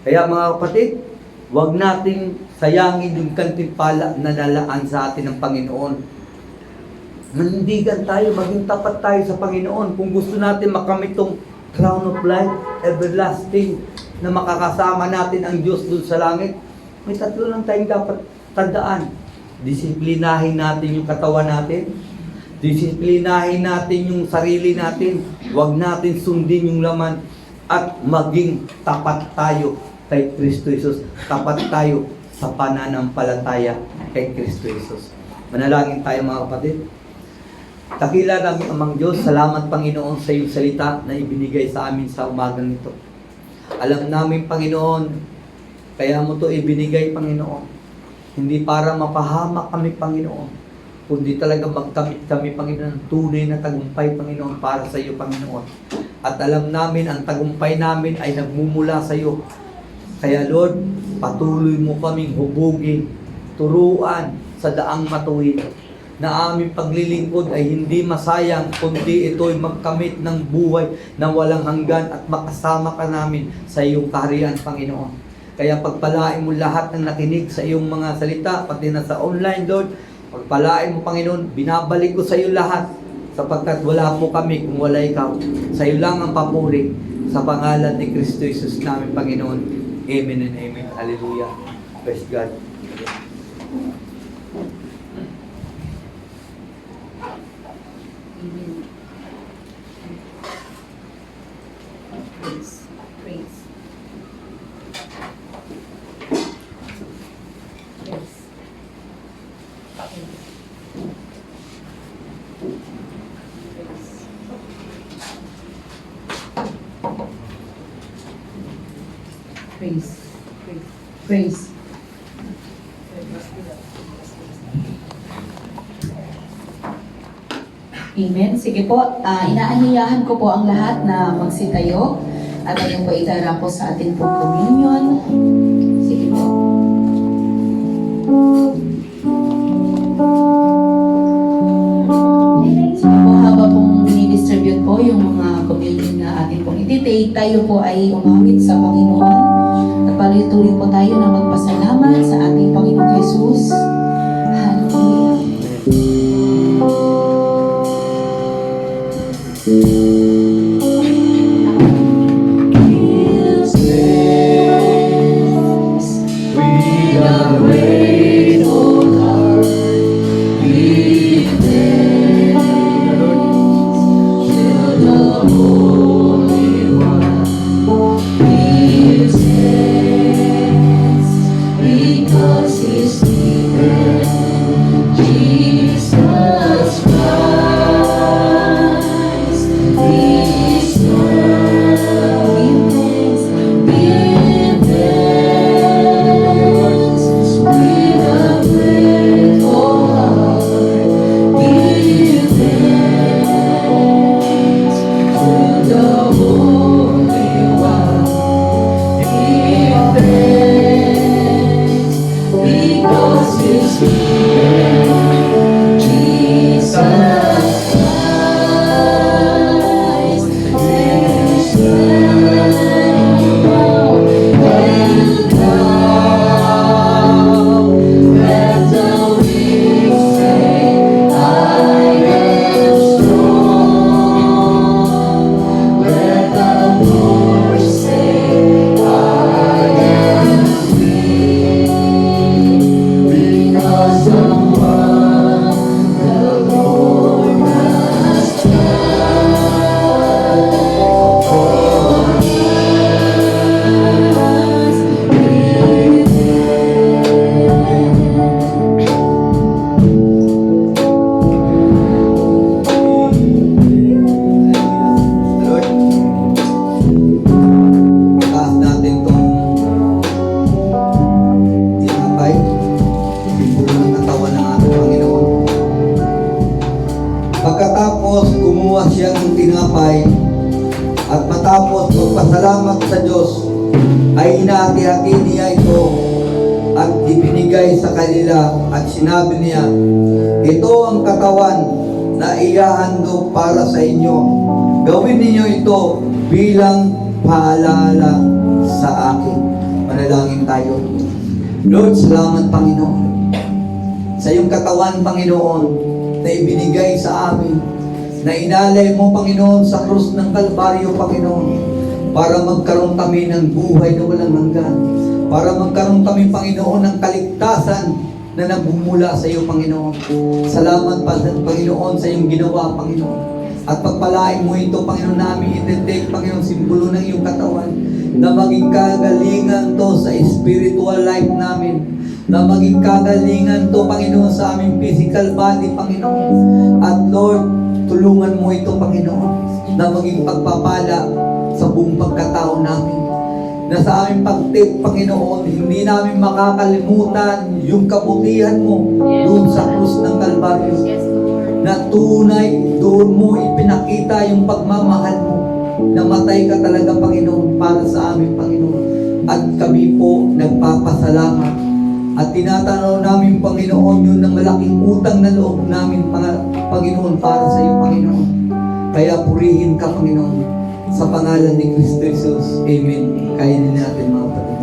Kaya mga kapatid, huwag nating sayangin yung kantimpala na nalaan sa atin ng Panginoon. Manindigan tayo, maging tapat tayo sa Panginoon. Kung gusto natin makamit tong crown of life, everlasting, na makakasama natin ang Diyos dun sa langit, may tatlo lang tayong dapat tandaan. Disiplinahin natin yung katawan natin. Disiplinahin natin yung sarili natin. Huwag natin sundin yung laman. At maging tapat tayo kay Kristo Jesus. Tapat tayo sa pananampalataya kay Kristo Jesus. Manalangin tayo mga kapatid. Dakila namin amang Diyos, salamat Panginoon sa iyong salita na ibinigay sa amin sa umagang ito. Alam namin Panginoon, kaya mo to ibinigay Panginoon. Hindi para mapahamak kami Panginoon, kundi talaga magkamit kami Panginoon, tunay na tagumpay Panginoon para sa iyo Panginoon. At alam namin ang tagumpay namin ay nagmumula sa iyo. Kaya Lord, patuloy mo kaming hubugin, turuan sa daang matuwid, na aming paglilingkod ay hindi masayang, kundi ito'y magkamit ng buhay na walang hanggan at makasama ka namin sa iyong kaharian, Panginoon. Kaya pagpalain mo lahat ng nakinig sa iyong mga salita, pati na sa online, Lord, pagpalain mo, Panginoon, binabalik ko sa iyo lahat, sapagkat wala po kami kung wala ikaw. Sa iyo lang ang papuri, sa pangalan ni Kristo Jesus namin, Panginoon. Amen and amen. Hallelujah. Praise God. Amen. Praise. Praise. Yes. Praise. Praise. Praise. Amen. Sige po, inaanyayahan ko po ang lahat na magsitayo at ayun po idarako sa ating pong communion. Sige po. Sige po, habang pong dinidistribute po yung mga communion na ating pong ititake, tayo po ay umawit sa Panginoon at patuloy po tayo na magpasalamat sa ating Panginoong Jesus. Hallelujah. Because He's near, Jesus Christ, He's near. Give thanks, hinati-hati niya ito at ibinigay sa kanila at sinabi niya, ito ang katawan na ihahandog para sa inyo. Gawin ninyo ito bilang paalala sa akin. Manalangin tayo. Lord, salamat Panginoon sa iyong katawan, Panginoon, na ibinigay sa amin, na inalay mo, Panginoon, sa krus ng Kalbaryo, Panginoon, para magkaroon kami ng buhay na walang hanggan, para magkaroon kami, Panginoon, ng kaligtasan na nagbumula sa iyo, Panginoon. Salamat, Panginoon, sa iyong ginawa, Panginoon. At pagpalain mo ito, Panginoon, namin ititake, Panginoon, simbolo ng iyong katawan, na maging kagalingan to sa spiritual life namin, na maging kagalingan to, Panginoon, sa aming physical body, Panginoon. At Lord, tulungan mo ito, Panginoon, na maging pagpapala sa buong pagkatao namin. Na sa aming pag-take, Panginoon, hindi namin makakalimutan yung kabutihan mo doon sa krus ng Kalbaryo. Na tunay, doon mo ipinakita yung pagmamahal mo. Namatay ka talaga, Panginoon, para sa amin, Panginoon. At kami po nagpapasalamat. At tinatanaw namin, Panginoon, yun ng malaking utang na loob namin, Panginoon, para sa iyo, Panginoon. Kaya purihin ka, Panginoon, sa pangalan ni Kristo Jesus. Amen. Kainin natin, mga kapatid.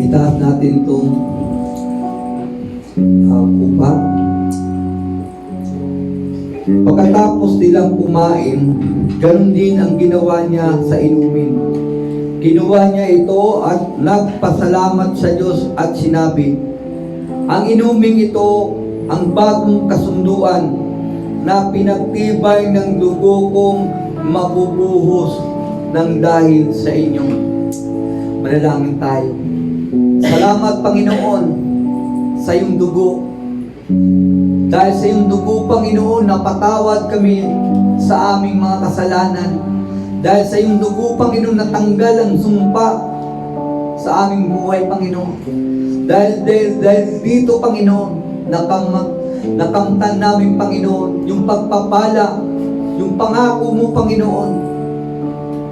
Itaas natin itong kupa. Pagkatapos nilang kumain, ganun din ang ginawa niya sa inumin. Kinuha niya ito at nagpasalamat sa Diyos at sinabi, ang inuming ito ang bagong kasunduan na pinagtibay ng dugo kong mabubuhos ng dahil sa inyo. Manalangin tayo. Salamat, Panginoon, sa iyong dugo. Dahil sa iyong dugo, Panginoon, napatawad kami sa aming mga kasalanan. Dahil sa iyong dugo, Panginoon, natanggal ang sumpa sa aming buhay, Panginoon. Dahil dito, Panginoon, nakamtan namin, Panginoon, yung pagpapala, yung pangako mo, Panginoon.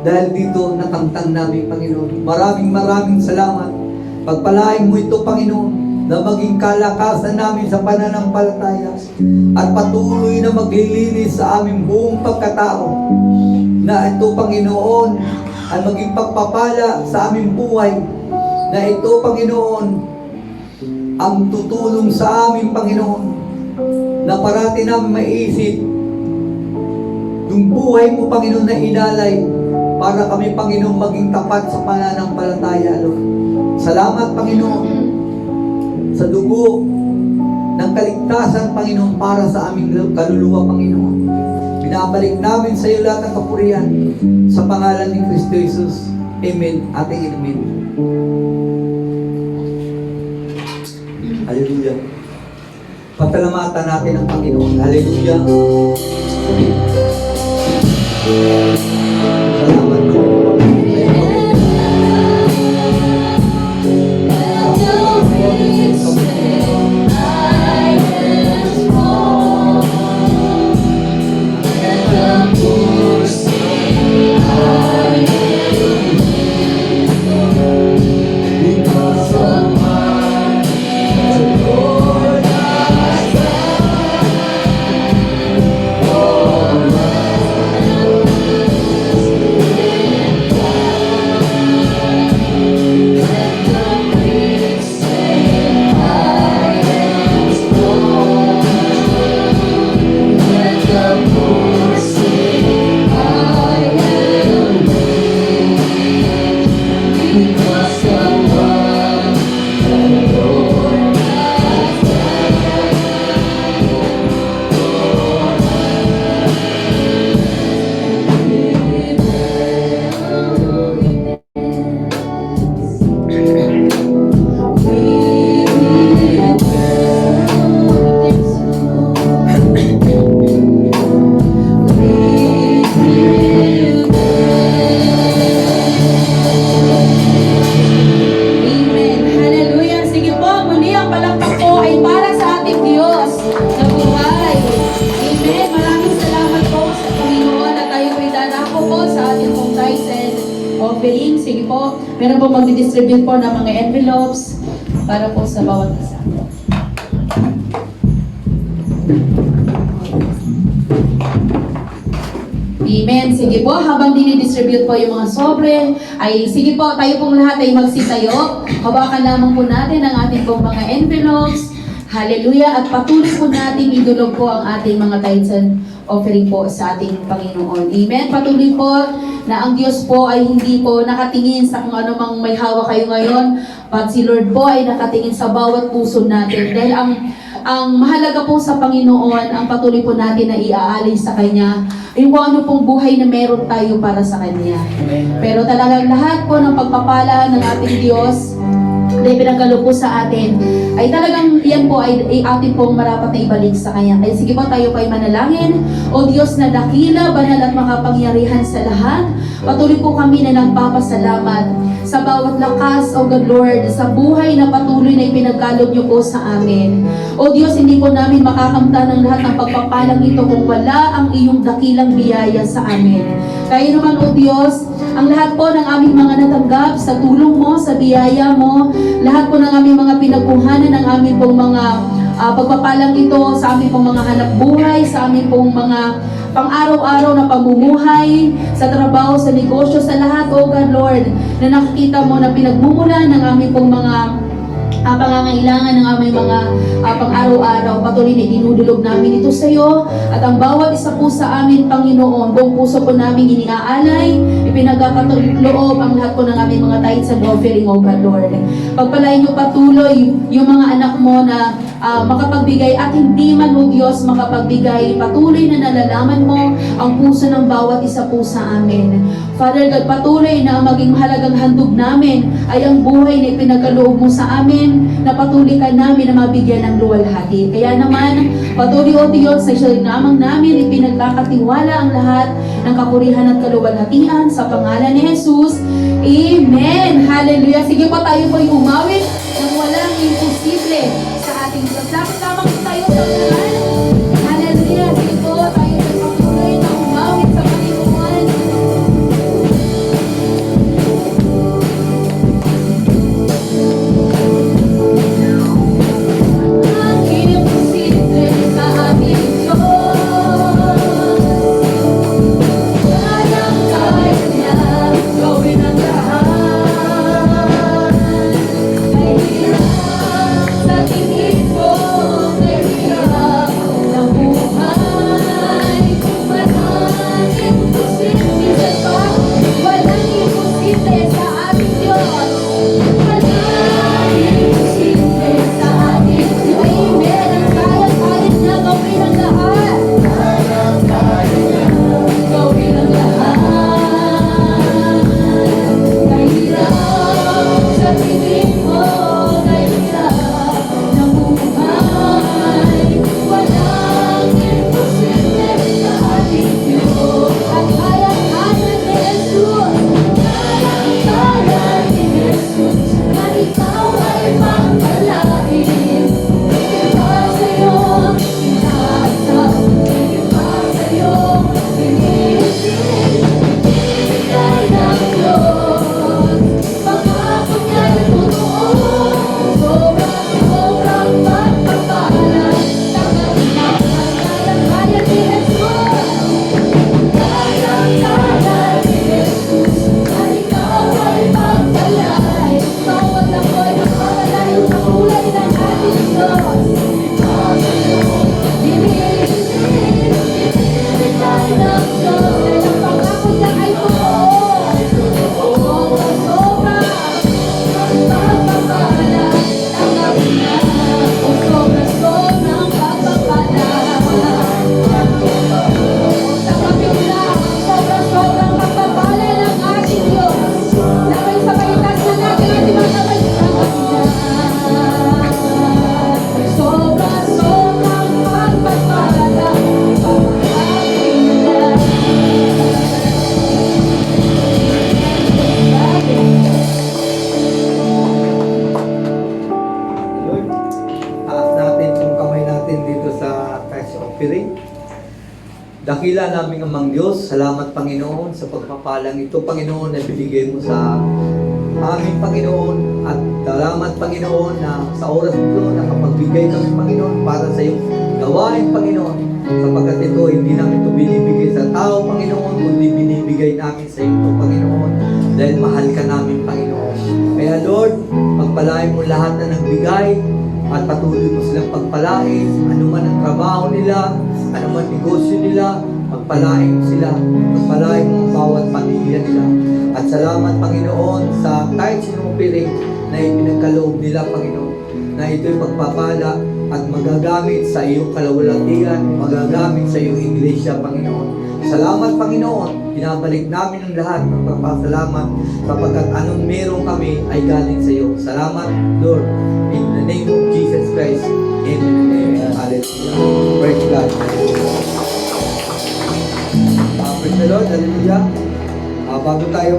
Dahil dito, nakamtan namin, Panginoon. Maraming salamat. Pagpalain mo ito, Panginoon, na maging kalakasan namin sa pananampalataya at patuloy na maglilinis sa aming buong pagkatao, na ito, Panginoon, ay maging pagpapala sa aming buhay, na ito, Panginoon, ang tutulong sa aming, Panginoon, na parati namin maisip yung buhay mo, Panginoon, na inalay para kami, Panginoon, maging tapat sa pananampalataya, Lord. Salamat, Panginoon, sa dugo ng kaligtasan, Panginoon, para sa aming kaluluwa, Panginoon. Binabalik namin sa iyo lahat ng kapurihan sa pangalan ni Kristo Jesus. Amen. Ating amen. Hallelujah. Pasalamatan natin ang Panginoon. Hallelujah. Salamat, Panginoon. Meron po mag-distribute po ng mga envelopes para po sa bawat isa. Amen. Sige po, habang dinidistribute po yung mga sobre, ay sige po, tayo pong lahat ay magsitayo. Hawakan lamang po natin ang ating pong mga envelopes. Hallelujah. At patuloy po natin idulog po ang ating mga tithes and offering po sa ating Panginoon. Amen. Patuloy po na ang Diyos po ay hindi po nakatingin sa kung ano mang may hawak kayo ngayon, but si Lord po ay nakatingin sa bawat puso natin. Dahil ang mahalaga po sa Panginoon, ang patuloy po natin na iaalay sa Kanya, yung kung ano pong buhay na meron tayo para sa Kanya. Pero talagang lahat po ng pagpapala ng ating Diyos, na pinagkalo po sa atin, ay talagang yan po ay atin pong marapat na ibalik sa Kanya. Kaya sige po, tayo po ay manalangin. O Diyos na dakila, banal at makapangyarihan sa lahat, patuloy po kami na nagpapasalamat sa bawat lakas, O God Lord, sa buhay na patuloy na ipinagkaloob niyo po sa amin. O Diyos, hindi po namin makakamtan ng lahat ng pagpapalang ito kung wala ang iyong dakilang biyaya sa amin. Kaya naman, O Diyos, ang lahat po ng aming mga natanggap sa tulong mo, sa biyaya mo, lahat po ng aming mga pinagkuhanan, ng aming pong mga pagpapalang ito, sa aming pong mga hanap buhay, sa aming pong mga pang-araw-araw na pamumuhay, sa trabaho, sa negosyo, sa lahat, O God Lord, na nakikita mo na pinagmumulan ng aming pong mga pangangailangan ng aming mga pang-araw-araw. Patuloy na dinudulog namin ito sa iyo, at ang bawat isa po sa amin, Panginoon, buong puso po namin iniaalay, ipinagkakatuloob ang lahat po ng aming mga tithes and offering, O God Lord. Pagpalain niyo patuloy yung mga anak mo na makapagbigay at hindi man, O Diyos, makapagbigay. Patuloy na nalalaman mo ang puso ng bawat isa po sa amin. Father God, patuloy na ang maging mahalagang handog namin ay ang buhay na ipinagkaloob mo sa amin, na patuloy ka namin na mabigyan ng luwalhati. Kaya naman, patuloy, O Diyos, sa siya namang namin ipinagkakatiwala ang lahat ng kapurihan at kaluwalhatian sa pangalan ni Jesus. Amen! Hallelujah! Sige po, tayo po yung umawit ng walang imposible sa ating Diyos. Dapat lamang po tayo sa unahan. Hallelujah! Sige po, tayo po patuloy na umawit sa Panginoon. Ang imposible sa ating Diyos, kayang-kaya niya gawin ang lahat. May hirap sa tingin ko, may hirap na buhay. Walang imposible pa, walang imposible sa ating Diyos. Walang imposible sa ating Diyos. Amen. Ang kaya-kaya niya gawin ang lahat. Kaya-kaya niya gawin ang lahat. Kahirap sa tingin mo, kahirap na buhay. Walang imposible sa ating Diyos. At kaya-kaya ni Jesus. Kaya-kaya ni Jesus. Na ikaw ay mangalain. Iba sa'yo, inaasap. Iba sa'yo, iniisip. Ibigay ng Diyos. Pangako niya'y totoo. Sobrang pagpapala. Tanggapin ang kaya-kaya ni Jesus. Kaya-kaya ni Jesus. Na ikaw ay magpalay. Bawat ako'y makakalay sa kulay ng ating Diyos. Iniisip, ibigay ng Diyos. Dahil ang pangako niya ay totoo. Sobra-sobra pagpapala. Tanggapin niya ang sobra-sobrang pagpapala. Tanggapin niya ang sobra-sobrang pagpapala ng ating Diyos. Labay sa balitas na natin ating mga labay. Tanggapin niya. Sobra-sobrang pagpapala. Tanggapin niya. Lord, taas natin yung kamay natin dito sa tithes offering. Dakila namin amang Diyos, salamat Panginoon sa pagpapalang ito, Panginoon, na binigay mo sa aming Panginoon, at salamat Panginoon na sa oras ito nakapagbigay kami Panginoon para sa iyong gawain Panginoon, sapagkat ito hindi namin ito binibigay sa tao Panginoon, kundi binibigay namin sa iyo Panginoon, dahil mahal ka namin Panginoon. Kaya Lord, pagpalain mo lahat na nagbigay at patuloy mo silang pagpalain, anuman ang trabaho nila, anuman negosyo nila, pagpalain mo sila, pagpalain mo ang bawat pamilya nila. At salamat Panginoon sa kahit sinong piling na ipinagkaloob nila Panginoon, na ito'y pagpapala at magagamit sa iyong kalawalatian, magagamit sa iyong iglesia Panginoon. Salamat Panginoon, binabalik namin ang lahat ng pagpapasalamat sapagkat anong meron kami ay galing sa iyo. Salamat Lord, in the name of Jesus Christ, amen and amen. Hallelujah. Praise God. Praise the Lord, hallelujah. Bago tayo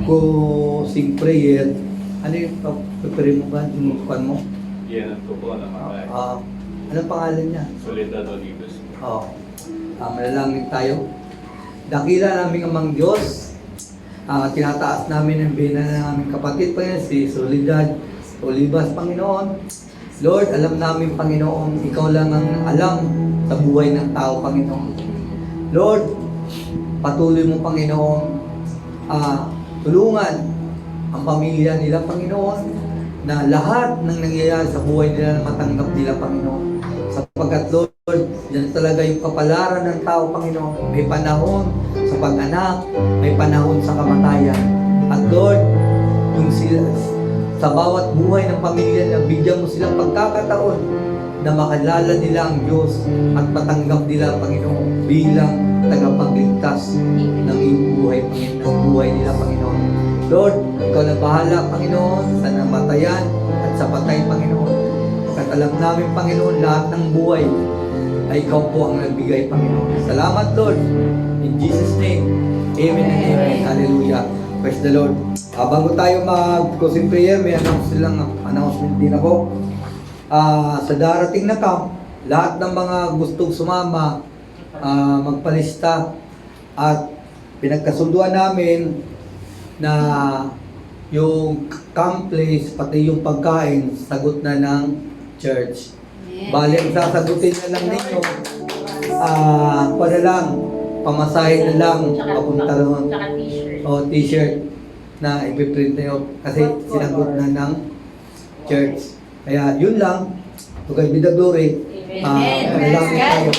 mag-sing prayer, ano yung prepare mo ba? Tinutukan mo? Yan ang totoo na mga Anong pangalan niya? Soledad Olivos. Oo. Manalangin tayo. Dakila naming amang Diyos, tinataas namin ang bina na naming kapatid pa yan, si Soledad Olivas, Panginoon. Lord, alam namin, Panginoon, Ikaw lang ang alam sa buhay ng tao, Panginoon. Lord, patuloy mo, Panginoon, tulungan ang pamilya nila, Panginoon, na lahat ng nangyayari sa buhay nila na matanggap nila, Panginoon. Sapagkat Lord, yan talaga yung kapalaran ng tao, Panginoon. May panahon sa pag-anak, may panahon sa kamatayan. At Lord, yung sila, sa bawat buhay ng pamilya na bigyan mo silang pagkakataon na makilala nila ang Diyos at matanggap nila, Panginoon, bilang tagapagligtas ng iyong buhay, Panginoon, ng buhay nila, Panginoon. Lord, Ikaw na bahala, Panginoon, sa namatayan at sa patay, Panginoon. At alam namin, Panginoon, lahat ng buhay ay Ikaw po ang nagbigay, Panginoon. Salamat, Lord. In Jesus' name, amen and amen. Hallelujah. Praise the Lord. Bago tayo mag-closing prayer, may announcement din ako. Sa darating na camp, lahat ng mga gustong sumama, magpalista, at pinagkasunduan namin na yung camp place, pati yung pagkain, sagot na ng church. Bali, ang sasagutin na lang ninyo, pamasahe na lang, papunta ron. O t-shirt na ipiprint na yun, kasi sinagot na ng church. Kaya yun lang, to God be the glory. Panalangin tayo.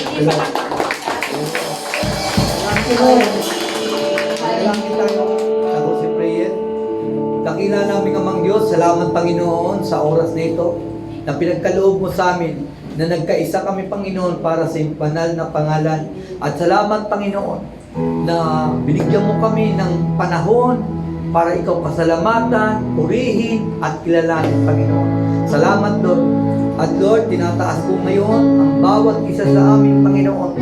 Panalangin tayo. Ako si prayer. Dakila namin amang Diyos, salamat Panginoon sa oras na ito na pinagkaloob mo sa amin na nagkaisa kami Panginoon para sa iyong banal na pangalan. At salamat Panginoon na binigyan mo kami ng panahon para ikaw pasalamatan, purihin at kilalanin Panginoon. Salamat Lord. At Lord, tinataas ko ngayon ang bawat isa sa amin Panginoon.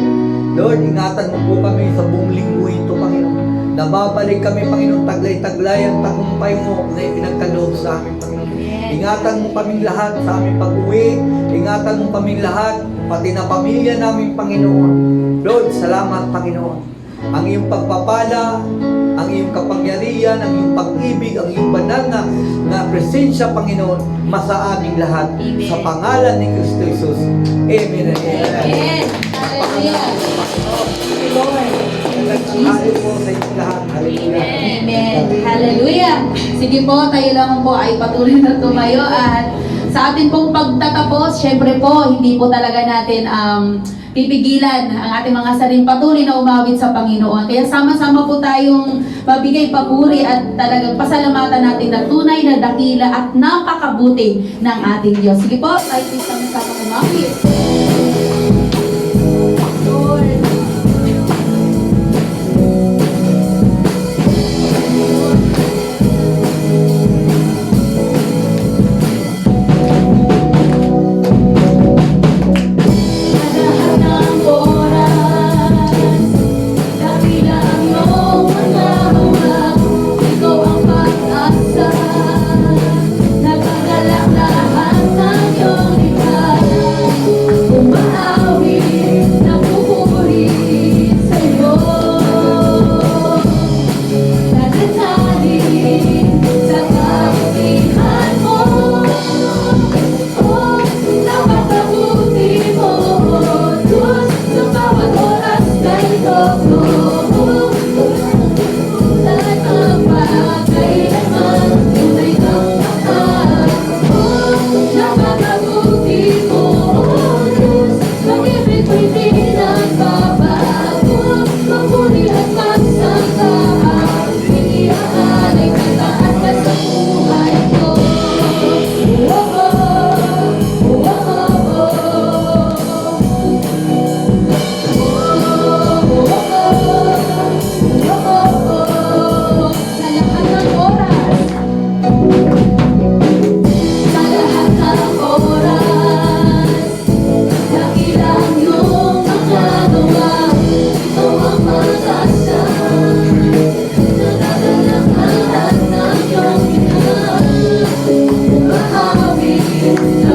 Lord, ingatan mo po kami sa buong linggo ito Panginoon. Nababalik kami Panginoon, taglay-taglay ang tagumpay mo na ipinagkaloob sa amin Panginoon. Ingatan mo kaming lahat sa aming pag-uwi. Ingatan mo kaming lahat, pati na pamilya namin, Panginoon. Lord, salamat, Panginoon. Ang iyong pagpapala, ang iyong kapangyarihan, ang iyong pag-ibig, ang iyong banal na presensya, Panginoon, masa aming lahat. Amen. Sa pangalan ni Kristo Jesus. Amen and amen. Amen. Hallelujah. Lord. Nagtanghali po sa inyong lahat. Hallelujah. Amen. Hallelujah. Sige po, tayo lang po ay patuloy na tumayo at sa atin pong pagtatapos, syempre po, hindi po talaga natin pipigilan ang ating mga sariling patuloy na umawit sa Panginoon. Kaya sama-sama po tayong mabigay papuri at talagang pasalamatan natin na tunay na dakila at napakabuti ng ating Diyos. Sige po, tayo po sama-sama umawit. Lord. Umaawi, napupuri and